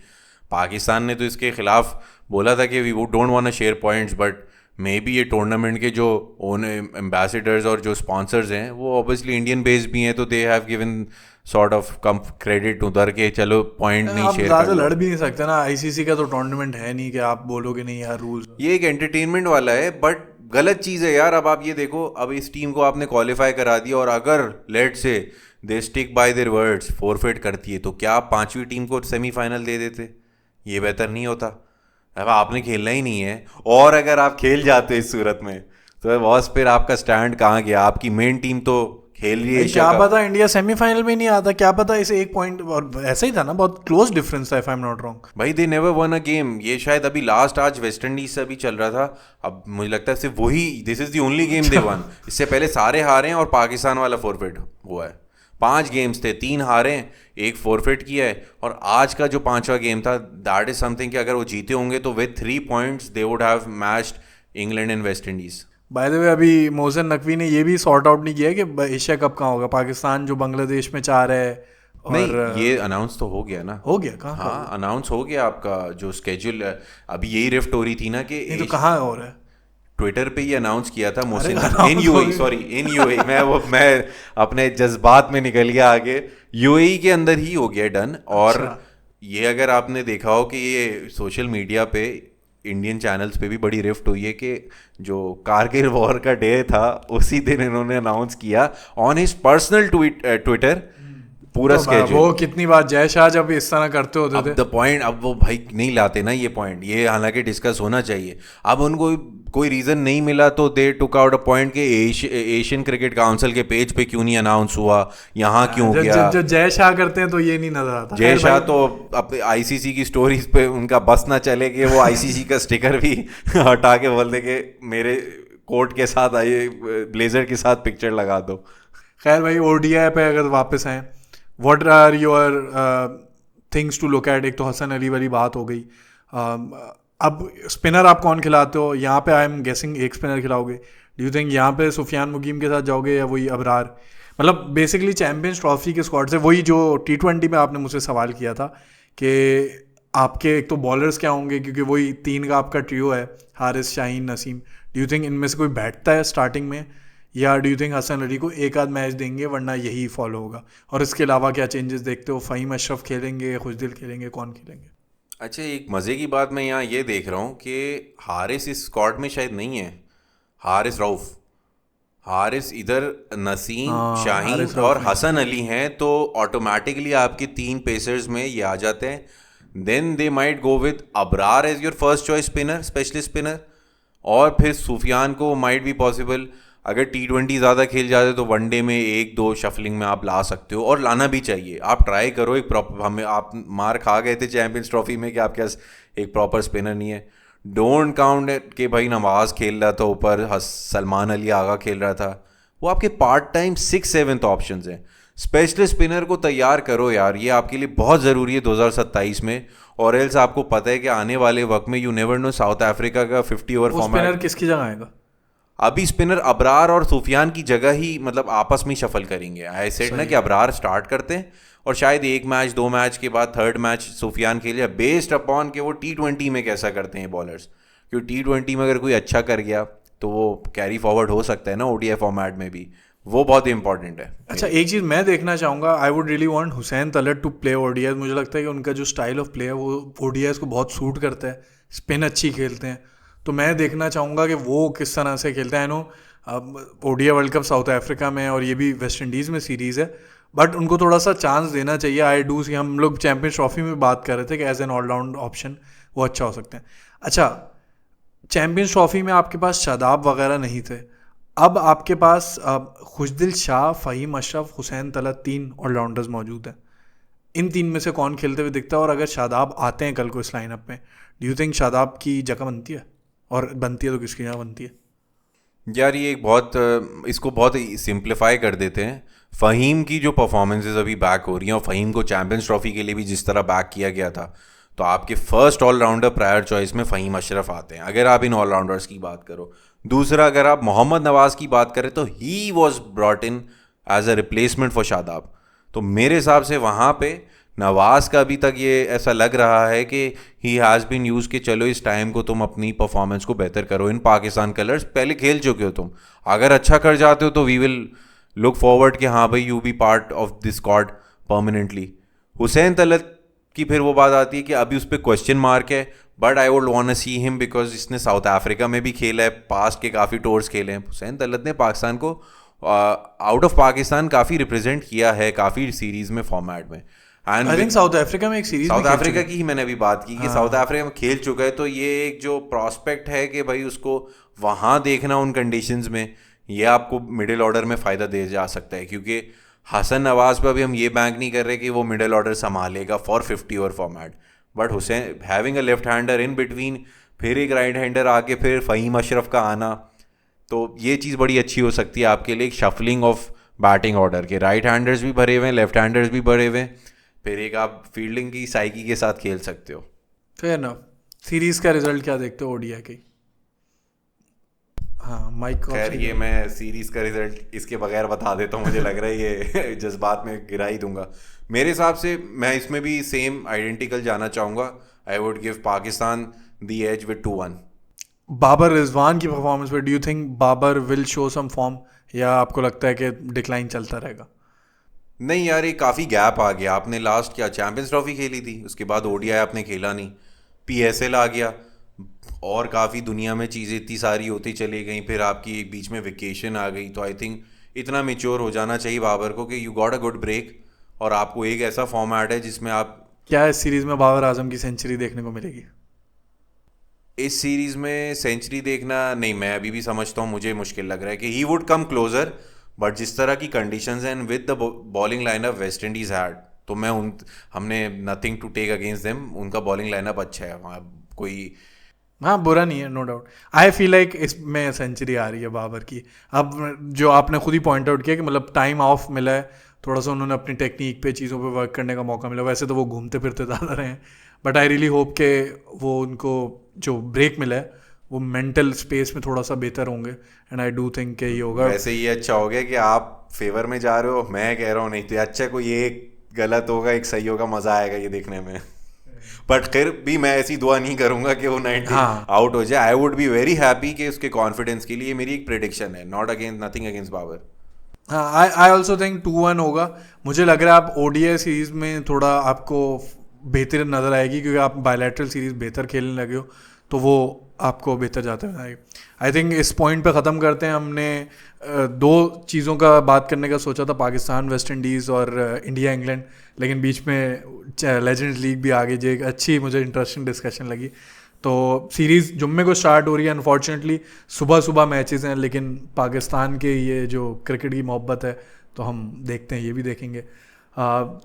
पाकिस्तान ने तो इसके खिलाफ बोला था कि वी वो don't want to share points, but maybe ये टूर्नामेंट के जो ओन एम्बेसडर्स और जो स्पॉन्सर्स हैं वो ऑब्वियसली इंडियन बेस्ड भी हैं, तो they have given sort of come credit उधर के, चलो पॉइंट नहीं आप शेयर ज़्यादा कर लो। लड़ भी नहीं सकते ना, आईसीसी का तो टूर्नामेंट है नहीं कि आप बोलोगे नहीं यार रूल्स। ये एक एंटरटेनमेंट वाला है, बट गलत चीज़ है यार। अब आप ये देखो, अब इस टीम को आपने क्वालिफाई करा दिया और अगर लेट से they stick by their words, forfeit करती है, तो क्या आप 5वीं टीम को सेमीफाइनल दे देते? ये बेहतर नहीं होता? अब आपने खेलना ही नहीं है, और अगर आप खेल जाते इस सूरत में तो बॉस फिर आपका स्टैंड कहाँ गया? आपकी मेन टीम तो खेल रही है क्या एशिया कप। पता इंडिया सेमीफाइनल में नहीं आता, क्या पता इसे 1 पॉइंट, और ऐसा ही था ना, बहुत क्लोज डिफरेंस था if I am not wrong. भाई they never won a game. ये शायद अभी लास्ट आज वेस्ट इंडीज से अभी चल रहा था, अब मुझे लगता है सिर्फ वही, this is the only game they one. इससे पहले सारे हारे हैं और पाकिस्तान वाला फॉरफिट हुआ है। 5 गेम्स थे, 3 हारे, 1 फॉरफिट किया है, और आज का जो 5वां गेम था, दैट इज समथिंग कि अगर वो जीते होंगे तो with 3 points they would have matched England and West Indies. By the way अभी मोहसिन नकवी ने ये भी सॉर्ट आउट नहीं किया है कि एशिया कप कहाँ होगा। पाकिस्तान जो बांग्लादेश में चाह रहा है, और नहीं, ये अनाउंस तो हो गया ना। हो गया कहाँ? हाँ, अनाउंस हो गया आपका जो स्केड्यूल। अभी यही रिफ्ट हो रही थी ना कि नहीं तो कहाँ हो रहा है? ट्विटर पे ही अनाउंस किया था मोहसिन announce इन हो यूएई, गया। सॉरी इन यूएई, मैं अपने जज्बात में निकल गया आगे। यूएई के अंदर ही हो गया डन। और अच्छा। ये अगर आपने देखा हो कि ये सोशल मीडिया पे इंडियन चैनल्स पे भी बड़ी रिफ्ट हुई है कि जो कारगिल वॉर का डे था उसी दिन इन्होंने अनाउंस किया ऑन हिज पर्सनल ट्विटर पूरा तो स्केड्यूल। वो कितनी बार जय शाह जब इस तरह करते होते अब थे। द पॉइंट, अब वो भाई नहीं लाते ना ये पॉइंट, ये हालांकि डिस्कस होना चाहिए। अब उनको कोई रीज़न नहीं मिला तो दे टुक आउट अ पॉइंट कि एशियन क्रिकेट काउंसिल के पेज पे क्यों नहीं अनाउंस हुआ, यहाँ क्यों जब गया। जब जय शाह करते हैं तो ये नहीं नजर आता। जय शाह तो अब आईसीसी की स्टोरीज पे उनका बस ना चले कि वो आईसीसी का स्टिकर भी हटा के बोल दे कि मेरे कोट के साथ आइए, ब्लेजर के साथ पिक्चर लगा दो। खैर भाई, ओडीआई पे अगर वापस आए, what are your things to look at? एक तो हसन अली वाली बात हो गई। अब स्पिनर आप कौन खिलाते हो? यहाँ पे आई एम गेसिंग एक स्पिनर खिलाओगे। डू यू थिंक यहाँ पे सुफियान मुकीम के साथ जाओगे या वही अबरार? मतलब बेसिकली चैंपियंस ट्रॉफी के स्क्वाड से, वही जो T20 में आपने मुझसे सवाल किया था कि आपके एक तो बॉलर्स क्या होंगे, क्योंकि वही 3 का आपका ट्रियो है, Haris, Shaheen, Naseem. Do you think इनमें से कोई बैठता है स्टार्टिंग में, या do you think Hasan Ali को एक आध मैच देंगे वरना यही फॉलो होगा? और इसके अलावा क्या चेंजेस देखते हो? फ़हीम अशरफ खेलेंगे, खुशदिल खेलेंगे, कौन खेलेंगे? अच्छा, एक मज़े की बात मैं यहाँ ये देख रहा हूँ कि हारिस इस स्क्वाड में शायद नहीं है। हारिस रऊफ, हारिस इधर नसीम, हाँ, शाहीन हारिस रऊफ और नहीं। हसन अली हैं, तो ऑटोमेटिकली आपके 3 पेसर्स में ये आ जाते हैं। Then they might go with Abrar as your first choice spinner, specialist spinner, और फिर सुफियान को माइट बी पॉसिबल अगर T20 ज़्यादा खेल जाते तो वनडे में 1-2 शफलिंग में आप ला सकते हो, और लाना भी चाहिए। आप ट्राई करो एक प्रॉपर, हमें आप मार खा गए थे चैंपियंस ट्रॉफी में कि आपके पास एक प्रॉपर स्पिनर नहीं है। डोंट काउंट कि भाई नवाज खेल रहा था ऊपर, सलमान अली आगा खेल रहा था, वो आपके पार्ट टाइम 6-7th ऑप्शन हैं। स्पेशलिस्ट स्पिनर को तैयार करो यार, ये आपके लिए बहुत ज़रूरी है 2027 में। और एल्स आपको पता है कि आने वाले वक्त में you never know, south Africa का 50 ओवर वो फॉर्मेट। स्पिनर किसकी जगह आएगा? अभी स्पिनर अबरार और सुफियान की जगह ही मतलब आपस में शफल करेंगे। आई सेड ना कि अबरार स्टार्ट करते हैं और शायद 1 मैच 2 मैच के बाद 3rd मैच सुफियान खेले, बेस्ड अपॉन कि वो T20 में कैसा करते हैं बॉलर्स। क्योंकि T20 में अगर कोई अच्छा कर गया तो वो कैरी फॉरवर्ड हो सकता है ना ODI फॉर्मेट में भी, वो बहुत इंपॉर्टेंट है। अच्छा, एक चीज़ मैं देखना चाहूँगा, I would really want Hussain Talat to play ODI. मुझे लगता है कि उनका जो स्टाइल ऑफ प्ले है वो ओडीआई को बहुत सूट करता है, स्पिन अच्छी खेलते हैं। तो मैं देखना चाहूँगा कि वो किस तरह से खेलते हैं। No ODI World Cup South Africa में और ये भी वेस्ट इंडीज़ में सीरीज़ है, बट उनको थोड़ा सा चांस देना चाहिए। आई डू सी, हम लोग चैंपियंस ट्रॉफी में बात कर रहे थे कि एज एन ऑलराउंड ऑप्शन वो अच्छा हो सकते हैं। अच्छा, चैंपियंस ट्रॉफी में आपके पास शादाब वगैरह नहीं थे, अब आपके पास खुशदिल शाह, फ़हीम अशरफ, हुसैन तलत 3 ऑलराउंडर्स मौजूद हैं। इन 3 में से कौन खेलते हुए दिखता है? और अगर शादाब आते हैं कल को इस लाइनअप में, डू यू थिंक शादाब की जगह बनती है? और बनती है तो किसकी जगह बनती है? यार ये एक बहुत इसको बहुत सिंप्लीफाई कर देते हैं। फ़हीम की जो परफॉर्मेंसेज अभी बैक हो रही हैं और फ़हीम को चैम्पियंस ट्रॉफी के लिए भी जिस तरह बैक किया गया था, तो आपके फर्स्ट ऑलराउंडर प्रायर चॉइस में फ़हीम अशरफ आते हैं अगर आप इन ऑलराउंडर्स की बात करो। दूसरा, अगर आप मोहम्मद नवाज़ की बात करें तो he was brought in as a replacement for Shadab. तो मेरे हिसाब से वहाँ पे नवाज़ का अभी तक ये ऐसा लग रहा है कि ही हैज़ बीन यूज़ कि चलो इस टाइम को तुम अपनी परफॉर्मेंस को बेहतर करो इन पाकिस्तान कलर्स, पहले खेल चुके हो तुम, अगर अच्छा कर जाते हो तो वी विल लुक फॉरवर्ड कि हाँ भाई you be part of this squad permanently. Hussain Talat की फिर वो बात आती है कि अभी उस पर क्वेश्चन मार्क है, but I would want to see him because इसने साउथ अफ्रीका में भी खेला है, पास्ट के काफ़ी टूर्स खेले हैं। हुसैन तलत ने पाकिस्तान को आउट ऑफ पाकिस्तान काफ़ी रिप्रेजेंट किया है काफ़ी सीरीज में फॉर्मेट में। And I think south Africa में एक सीरीज साउथ अफ्रीका की ही मैंने अभी बात की कि साउथ अफ्रीका में खेल चुका है, तो ये एक जो प्रॉस्पेक्ट है कि भाई उसको वहाँ देखना उन कंडीशंस में, ये आपको मिडिल ऑर्डर में फ़ायदा दे जा सकता है। क्योंकि हसन नवाज पर अभी हम ये बैंक नहीं कर रहे कि वो मिडिल ऑर्डर संभालेगा for 50 over format, but Hussain having a left hander in between, फिर एक राइट हैंडर आके फिर फ़हीम अशरफ का आना, तो ये चीज़ बड़ी अच्छी हो सकती है आपके लिए, एक शफलिंग ऑफ बैटिंग ऑर्डर के, राइट हैंडर्स भी भरे हुए हैं, लेफ्ट हैंडर्स भी भरे हुए हैं, फिर एक आप फील्डिंग की साइकी के साथ खेल सकते हो। फेयर ना। सीरीज का रिजल्ट क्या देखते हो ओडीआई की? हाँ माइक। खैर ये मैं सीरीज का रिजल्ट इसके बगैर बता देता हूँ, मुझे लग रहा है ये जज्बात में गिरा ही दूंगा। मेरे हिसाब से मैं इसमें भी सेम आइडेंटिकल जाना चाहूँगा, I would give Pakistan the edge with 2-1। Babar Rizwan की परफॉर्मेंस पे do you think Babar will show some form, या आपको लगता है कि डिक्लाइन चलता रहेगा? नहीं यार, ये काफ़ी गैप आ गया। आपने लास्ट क्या चैंपियंस ट्रॉफी खेली थी, उसके बाद ओडीआई आपने खेला नहीं, पीएसएल आ गया और काफ़ी दुनिया में चीज़ें इतनी सारी होती चली गई, फिर आपकी एक बीच में वेकेशन आ गई। तो आई थिंक इतना मेच्योर हो जाना चाहिए बाबर को कि you got a good break, और आपको एक ऐसा फॉर्मेट है जिसमें आप क्या इस सीरीज में बाबर आजम की सेंचुरी देखने को मिलेगी? इस सीरीज में सेंचुरी देखना नहीं, मैं अभी भी समझता हूँ, मुझे मुश्किल लग रहा है कि he would come closer, but जिस तरह की कंडीशंस हैं with the bowling lineup West Indies had, तो मैं उन हमने nothing to take against them, उनका बॉलिंग लाइनअप अच्छा है वहाँ कोई। हाँ बुरा नहीं है, no doubt. I feel like इसमें सेंचुरी आ रही है बाबर की। अब जो आपने खुद ही पॉइंट आउट किया कि मतलब टाइम ऑफ मिला है, थोड़ा सा उन्होंने अपनी टेक्निक पे चीज़ों पे वर्क करने का मौका मिला। वैसे तो वो घूमते फिरते ज़्यादा रहे हैं, बट आई रियली होप के वो उनको जो ब्रेक मिला है वो मेंटल स्पेस में थोड़ा सा बेहतर होंगे, एंड आई डू थिंक कि ये होगा। वैसे ये अच्छा हो गया कि आप फेवर में जा रहे हो, मैं कह रहा हूँ नहीं तो अच्छा कोई एक गलत होगा एक सही होगा, मज़ा आएगा ये देखने में। बट फिर भी मैं ऐसी दुआ नहीं करूंगा कि वो 90 आउट हो जाए। I would be very happy कि उसके कॉन्फिडेंस के लिए मेरी एक प्रेडिक्शन है, not against nothing against Babar. हाँ आई ऑल्सो थिंक 2-1 होगा। मुझे लग रहा है आप ओडीआई सीरीज में थोड़ा आपको बेहतर नज़र आएगी, क्योंकि आप बायलैटरल सीरीज बेहतर खेलने लगे हो, तो वो आपको बेहतर जाते हुए आएगी। आई थिंक इस पॉइंट पे ख़त्म करते हैं। हमने दो चीज़ों का बात करने का सोचा था, पाकिस्तान वेस्ट इंडीज़ और इंडिया इंग्लैंड, लेकिन बीच में लेजेंड्स लीग भी आ गई, जो एक अच्छी मुझे इंटरेस्टिंग डिस्कशन लगी। तो सीरीज़ जुम्मे को स्टार्ट हो रही है, अनफॉर्चुनेटली सुबह सुबह मैचेस हैं, लेकिन पाकिस्तान के ये जो क्रिकेट की मोहब्बत है तो हम देखते हैं, ये भी देखेंगे।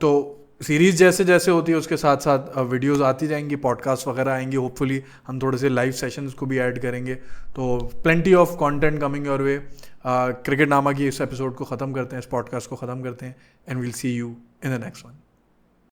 तो सीरीज़ जैसे जैसे होती है उसके साथ साथ वीडियोस आती जाएंगी, पॉडकास्ट वगैरह आएंगी, होपफुली हम थोड़े से लाइव सेशंस को भी ऐड करेंगे, तो plenty of content coming your way. Cricket नामा की इस एपिसोड को ख़त्म करते हैं, इस पॉडकास्ट को ख़त्म करते हैं, and will see you in the next one.